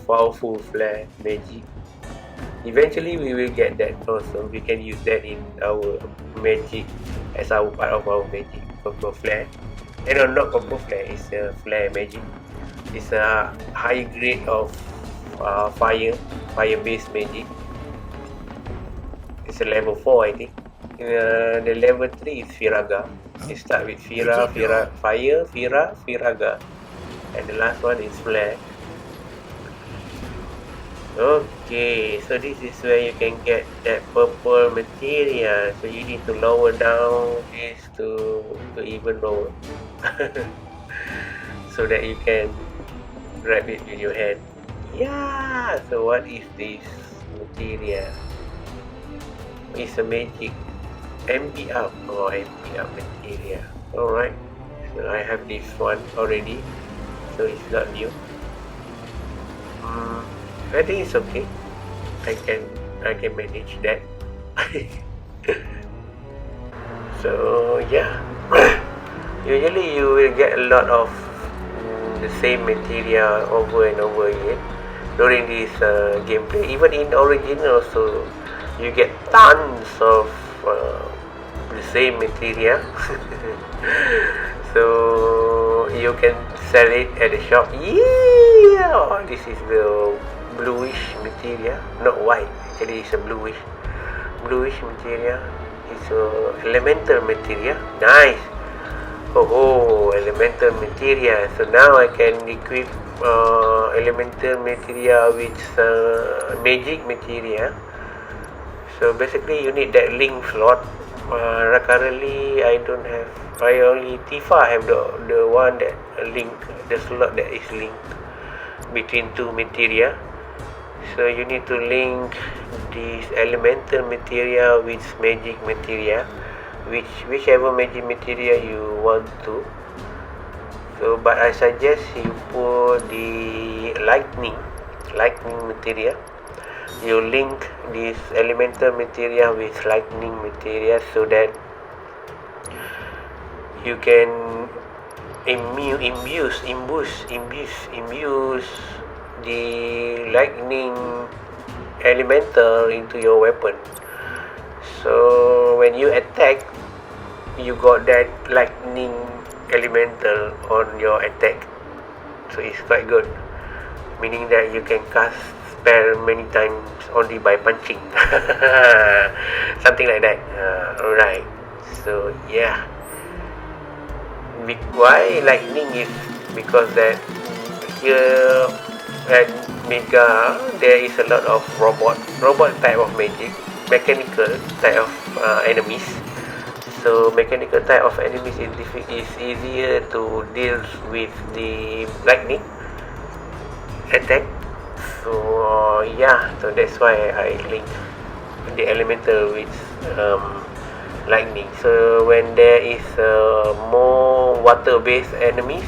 [SPEAKER 3] powerful flare magic. Eventually we will get that also. We can use that in our magic as our part of our magic. Purple flare. No, not purple flare. It's a flare magic. It's a high grade of fire-based magic. It's a level 4, I think. The level 3 is Firaga. It starts with Fire, Firaga, and the last one is Flare. Okay, so this is where you can get that purple material. So you need to lower down this to even lower, so that you can grab it with your hand. Yeah. So what is this material? It's a magic MP up or MP up material. Alright, so I have this one already, so it's not new. I think it's okay. I can manage that. So yeah, usually you will get a lot of the same material over and over again during this gameplay. Even in original also, you get tons of the same material. So you can sell it at the shop. Yeah, oh, this is the bluish material, not white. Actually, it's a bluish material. It's a elemental material. Nice. Oh, elemental material. So now I can equip elemental material with magic material. So basically you need that link slot. Currently I don't have. I only Tifa have the one that link, the slot that is linked between two materia. So you need to link this elemental material with magic material, whichever magic material you want to. So but I suggest you put the lightning material. You link this elemental material with lightning material so that you can imbue the lightning elemental into your weapon. So when you attack, you got that lightning elemental on your attack. So it's quite good, meaning that you can cast spell many times only by punching. Something like that. Alright, so yeah, why lightning is because that here at Mega there is a lot of robot type of magic, mechanical type of enemies. So mechanical type of enemies is easier to deal with the lightning attack. So yeah, so that's why I link the elemental with lightning. So when there is more water-based enemies,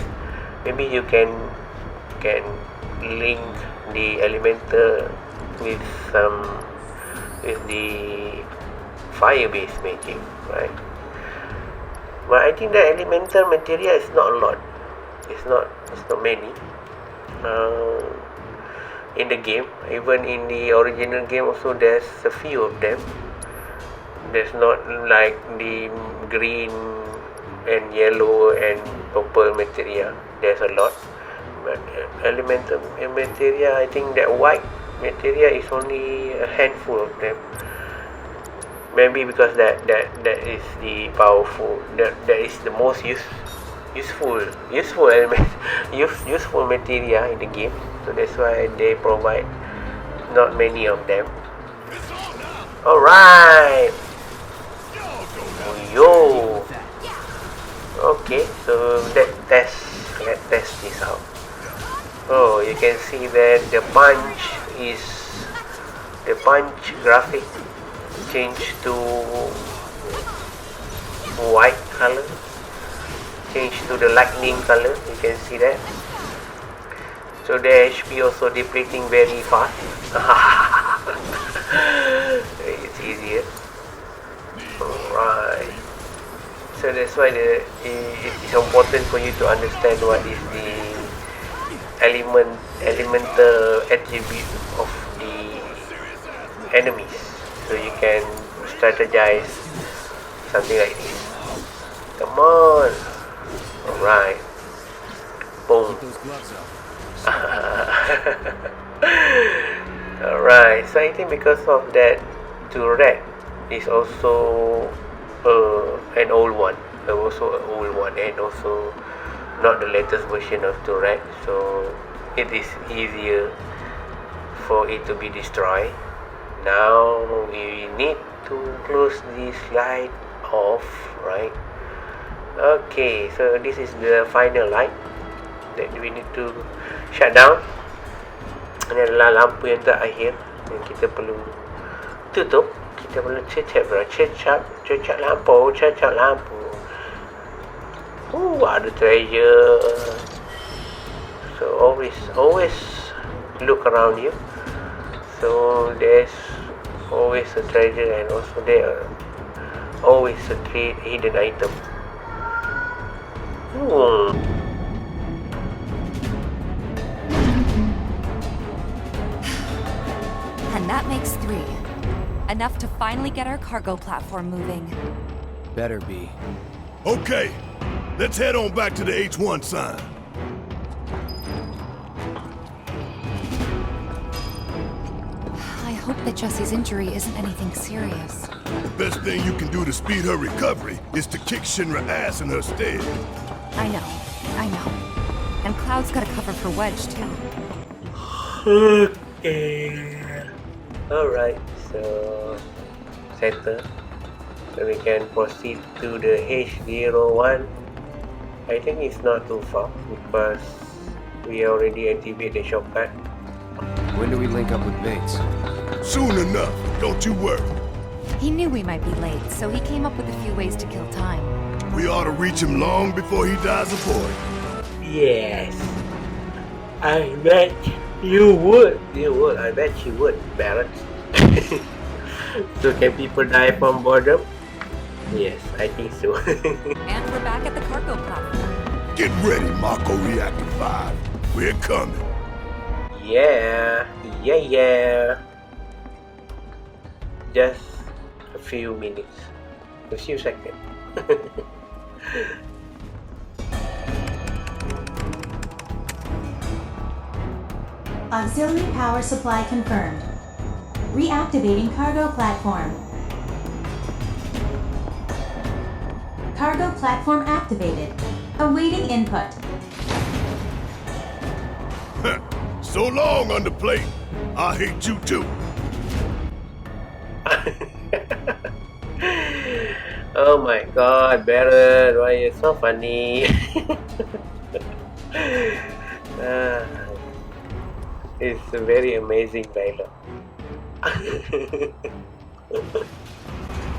[SPEAKER 3] maybe you can link the elemental with the fire-based magic, right? But I think the elemental material is not a lot. It's not many. In the game, even in the original game also, there's a few of them. There's not like the green and yellow and purple material. There's a lot, but elemental material, I think that white material is only a handful of them. Maybe because that is the powerful, that is the most useful element, useful material in the game. So that's why they provide not many of them. Alright. Yo. Okay, so let's test this out. Oh, you can see that the punch graphic changed to white color, changed to the lightning color. You can see that. So the HP also depleting very fast. It's easier. Alright. So that's why it's important for you to understand what is the elemental attribute of the enemies, so you can strategize something like this. Come on. Alright. Boom.
[SPEAKER 6] Keep those gloves up.
[SPEAKER 3] Alright, so I think because of that, turret is also an old one, and also not the latest version of turret, so it is easier for it to be destroyed. Now we need to close this light off, right? Okay, so this is the final light that we need to shut down. Ini adalah lampu yang terakhir yang kita perlu tutup. Kita perlu cecap lampu. Ada treasure. So always look around you. So there's always a treasure, and also there are always a hidden item.
[SPEAKER 4] And that makes 3. Enough to finally get our cargo platform moving.
[SPEAKER 6] Better be.
[SPEAKER 2] Okay, let's head on back to the H1 sign.
[SPEAKER 4] I hope that Jessie's injury isn't anything serious.
[SPEAKER 2] The best thing you can do to speed her recovery is to kick Shinra ass in her stead.
[SPEAKER 4] I know. And Cloud's got a cover for Wedge, too.
[SPEAKER 3] Okay. Alright, so settle. So we can proceed to the H01. I think it's not too far because we already activated the shortcut.
[SPEAKER 6] When do we link up with Bates?
[SPEAKER 2] Soon enough, don't you worry.
[SPEAKER 4] He knew we might be late, so he came up with a few ways to kill time.
[SPEAKER 2] We ought to reach him long before he dies of boredom.
[SPEAKER 3] Yes, I bet you would. I bet you would, Barrett. So can people die from boredom? Yes, I think so.
[SPEAKER 4] And we're back at the cargo platform.
[SPEAKER 2] Get ready, Mako Reactor 5. We're coming.
[SPEAKER 3] Yeah. Just a few minutes. A few seconds.
[SPEAKER 8] Auxiliary power supply confirmed. Reactivating cargo platform. Cargo platform activated. Awaiting input.
[SPEAKER 2] So long, underplate. I hate you too.
[SPEAKER 3] Oh my god, Barrett, why are you so funny? It's a very amazing dialogue.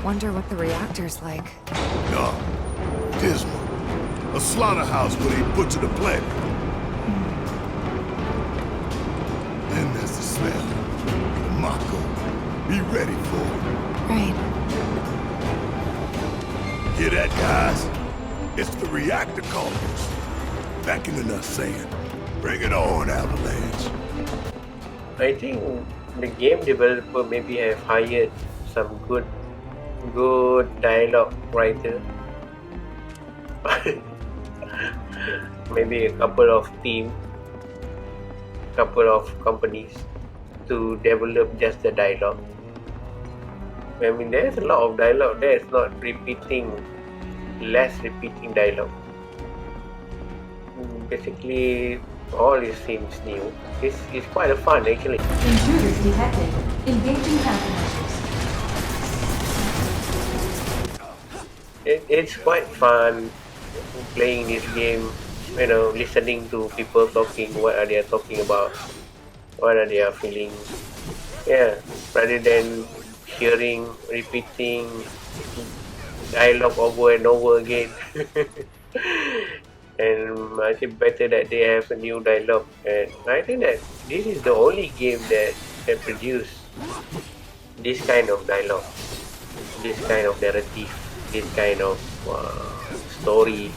[SPEAKER 4] Wonder what the reactor's like.
[SPEAKER 2] No, dismal. A slaughterhouse where they butcher the planet. And there's the smell. Mako, be ready for it.
[SPEAKER 4] Right.
[SPEAKER 2] Hear that, guys? It's the reactor callers. Beckoning us saying, bring it on, Avalanche.
[SPEAKER 3] I think the game developer maybe have hired some good dialogue writer. Maybe a couple of companies to develop just the dialogue. I mean, there's a lot of dialogue there. It's not less repeating dialogue. Basically, all it seems new. It's quite a fun actually.
[SPEAKER 8] Intruders detected. Engaging countermeasures.
[SPEAKER 3] It's quite fun playing this game, listening to people talking, what are they talking about, what are they feeling, rather than hearing, repeating dialogue over and over again. And I think better that they have a new dialogue, and I think that this is the only game that can produce this kind of dialogue, this kind of narrative, this kind of story.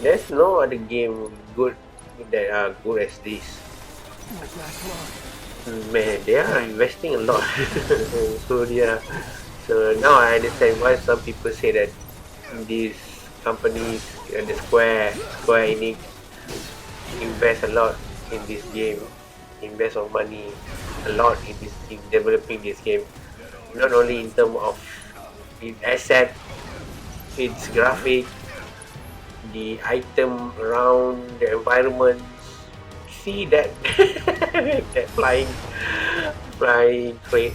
[SPEAKER 3] There's no other game that are good as this. Man, they are investing a lot. So yeah. So now I understand why some people say that these companies, the Square Enix, invest a lot in this game, invest of money a lot in developing this game. Not only in terms of its asset, its graphic, the item around the environment. See that that flying crate.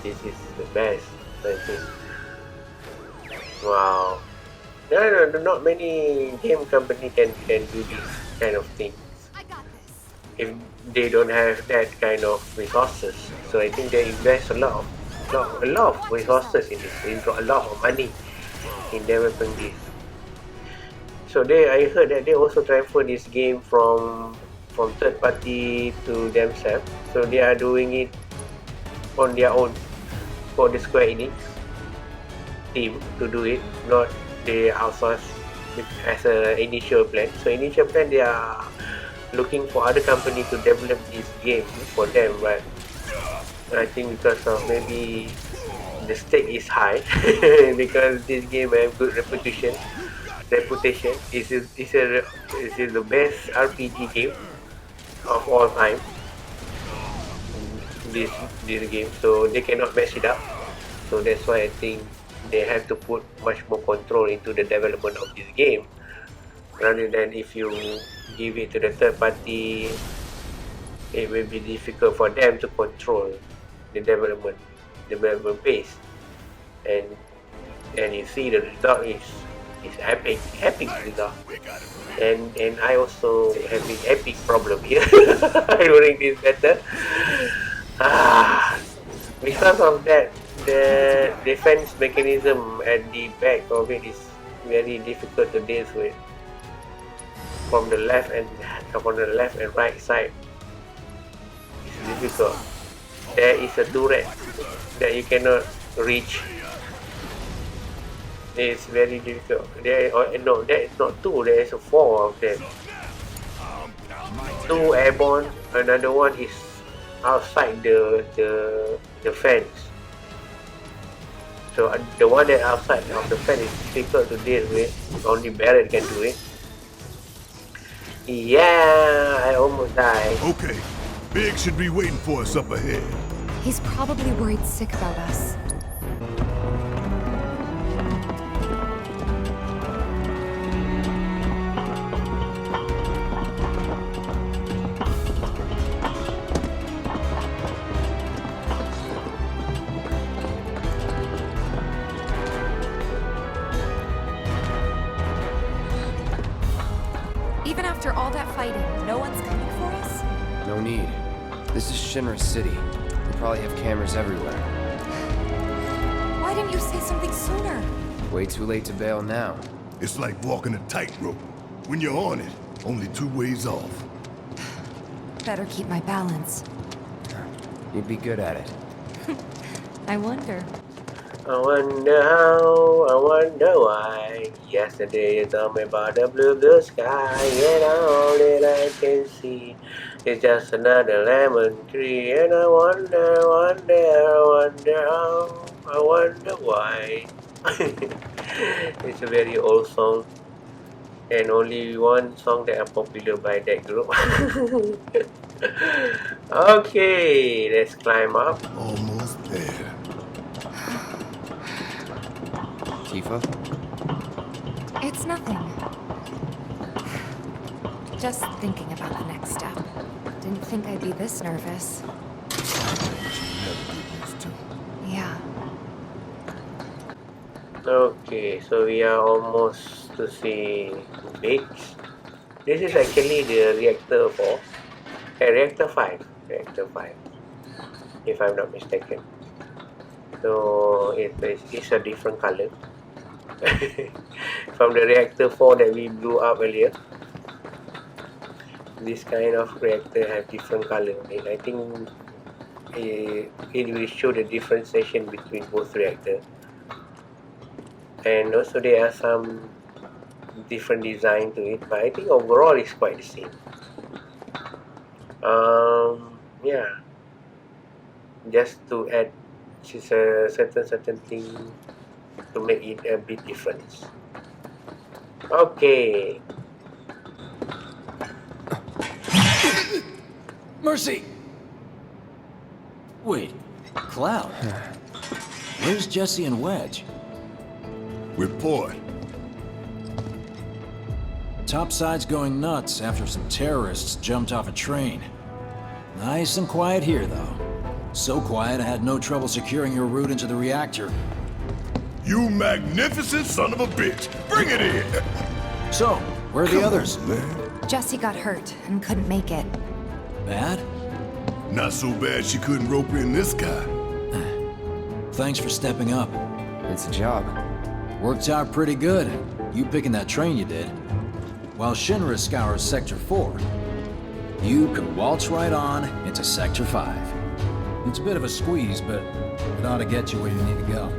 [SPEAKER 3] This is the best, I think. Wow. No, not many game company can do this kind of thing if they don't have that kind of resources. So I think they invest a lot of resources in this. They got a lot of money in developing this. So I heard that they also transfer this game from third party to themselves. So they are doing it on their own for the Square Enix team to do it, not they outsource it as an initial plan. So initial plan they are looking for other company to develop this game for them, but I think because of maybe the stake is high because this game have good reputation. Is the best RPG game of all time. This game, so they cannot mess it up. So that's why I think they have to put much more control into the development of this game, rather than if you give it to the third party, it will be difficult for them to control the development pace. And you see the result is epic result. And I also having epic problem here during this battle. Because of that, the defense mechanism at the back of it is very difficult to deal with. From the left and right side, it's difficult. There is a turret that you cannot reach. It's very difficult. There is not two. There is 4 of them. 2 airborne. Another one is outside the fence. So the one that outside of the fence is difficult to deal with. Only Barret can do it. Yeah, I almost died.
[SPEAKER 2] Okay, Big should be waiting for us up ahead.
[SPEAKER 4] He's probably worried sick about us. Even after all that fighting, no one's coming for us?
[SPEAKER 6] No need. This is Shinra City. They probably have cameras everywhere.
[SPEAKER 4] Why didn't you say something sooner?
[SPEAKER 6] Way too late to bail now.
[SPEAKER 2] It's like walking a tightrope. When you're on it, only 2 ways off.
[SPEAKER 4] Better keep my balance.
[SPEAKER 6] You'd be good at it.
[SPEAKER 4] I wonder.
[SPEAKER 3] I wonder how, I wonder why. Yesterday you told me about the blue sky, and all that I can see is just another lemon tree. And I wonder how, I wonder why. It's a very old song, and only one song that are popular by that group. Okay, let's climb up.
[SPEAKER 2] Almost there.
[SPEAKER 6] Tifa?
[SPEAKER 4] It's nothing. Just thinking about the next step. Didn't think I'd be this nervous. Yeah.
[SPEAKER 3] Okay, so we are almost to see Biggs. This is actually the reactor 4. Reactor 5. Reactor 5. If I'm not mistaken. So it's a different color. From the reactor 4 that we blew up earlier. This kind of reactor have different color. And I think it will show the differentiation between both reactors. And also there are some different design to it, but I think overall it's quite the same. Yeah, just to add just a certain thing to make it a bit different. Okay.
[SPEAKER 9] Mercy! Wait, Cloud. Where's Jesse and Wedge?
[SPEAKER 2] Report.
[SPEAKER 9] Topside's going nuts after some terrorists jumped off a train. Nice and quiet here, though. So quiet I had no trouble securing your route into the reactor.
[SPEAKER 2] You magnificent son of a bitch! Bring it in!
[SPEAKER 9] So, where are the others?
[SPEAKER 2] on, man.
[SPEAKER 4] Jesse got hurt and couldn't make it.
[SPEAKER 9] Bad?
[SPEAKER 2] Not so bad she couldn't rope in this guy.
[SPEAKER 9] Thanks for stepping up.
[SPEAKER 6] It's a job.
[SPEAKER 9] Worked out pretty good. You picking that train you did. While Shinra scours Sector 4, you can waltz right on into Sector 5. It's a bit of a squeeze, but it ought to get you where you need to go.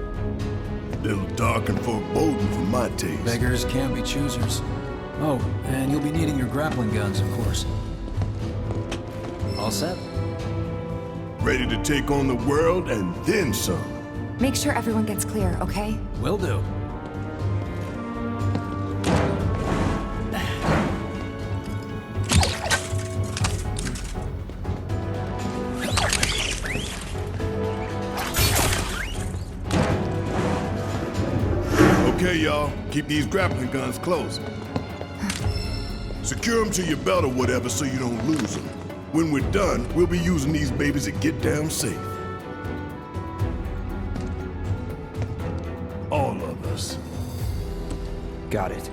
[SPEAKER 2] Little dark and foreboding for my taste.
[SPEAKER 9] Beggars can be choosers. Oh, and you'll be needing your grappling guns, of course. All set?
[SPEAKER 2] Ready to take on the world and then some.
[SPEAKER 4] Make sure everyone gets clear, okay?
[SPEAKER 9] Will do.
[SPEAKER 2] Okay, y'all. Keep these grappling guns close. Secure them to your belt or whatever so you don't lose them. When we're done, we'll be using these babies to get down safe. All of us.
[SPEAKER 6] Got it.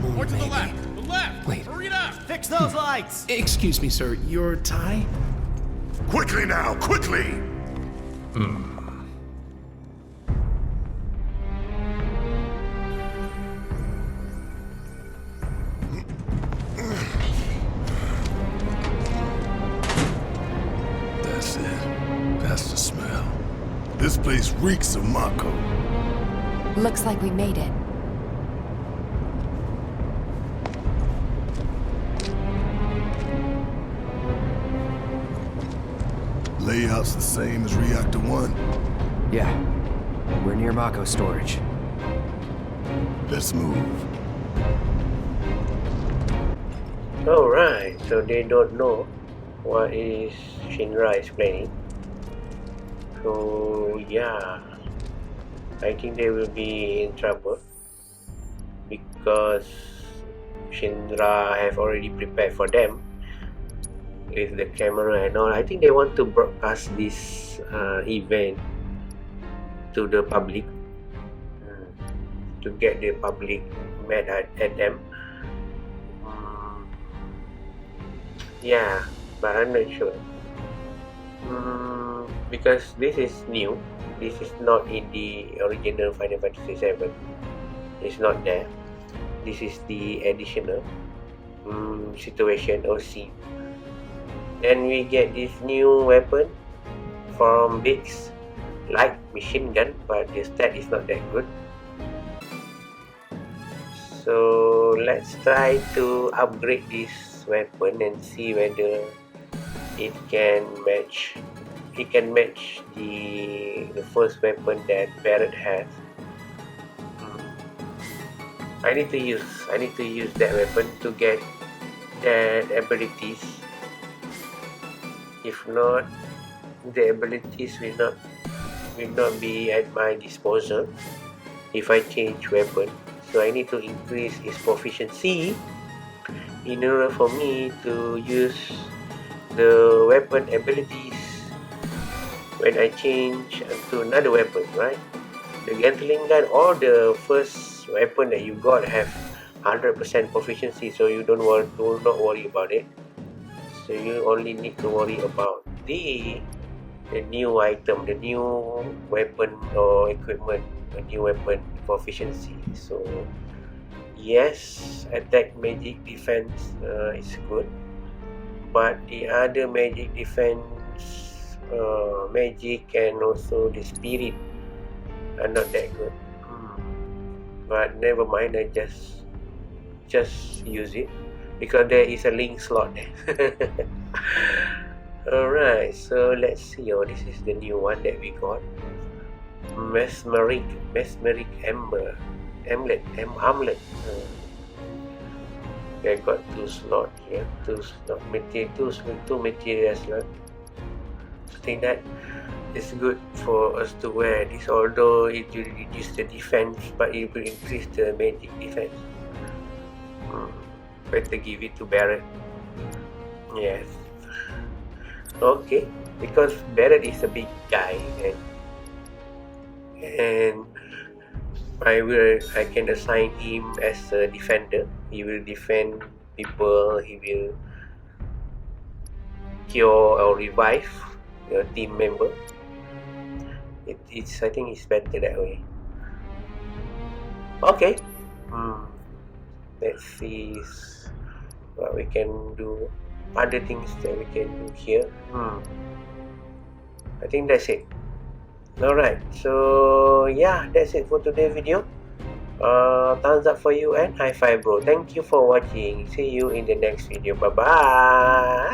[SPEAKER 10] More to the left! The left!
[SPEAKER 6] Wait.
[SPEAKER 10] Hurry it up!
[SPEAKER 11] Fix those lights!
[SPEAKER 10] Excuse me, sir. Your tie?
[SPEAKER 2] Quickly now, quickly! That's it. That's the smell. This place reeks of Mako.
[SPEAKER 4] Looks like we made it.
[SPEAKER 2] Layout's the same as Reactor 1.
[SPEAKER 6] Yeah. We're near Mako storage.
[SPEAKER 2] Let's move.
[SPEAKER 3] Alright, so they don't know what is Shinra is planning. So yeah, I think they will be in trouble because Shinra have already prepared for them with the camera and all. I think they want to broadcast this event to the public to get the public mad at them. Yeah, but I'm not sure because this is new. This is not in the original Final Fantasy VII. It's not there. This is the additional situation or scene. Then we get this new weapon from Biggs, like machine gun, but the stat is not that good. So let's try to upgrade this weapon and see whether it can match. It can match the first weapon that Barret has. I need to use that weapon to get that abilities. If not, the abilities will not be at my disposal if I change weapon. So I need to increase its proficiency in order for me to use the weapon abilities when I change to another weapon, right? The Gatling gun or the first weapon that you got have 100% proficiency, so you do not worry about it. So you only need to worry about the new item, the new weapon or equipment, a new weapon proficiency. So yes, attack, magic, defense is good, but the other magic, defense, magic, and also the spirit are not that good. But never mind, I just use it because there is a link slot there. Alright, so let's see. Oh, this is the new one that we got. Mesmeric Amulet. I got 2 slots here, 2 material slots. I think that is good for us to wear this, although it will reduce the defense, but it will increase the magic defense. Better give it to Barret. Yes. Okay, because Barret is a big guy, and I can assign him as a defender. He will defend people. He will cure or revive your team member. I think it's better that way. Okay. Let's see what we can do. Other things that we can do here. I think that's it. Alright, so yeah, that's it for today's video. Thumbs up for you and high five, bro. Thank you for watching. See you in the next video. Bye bye.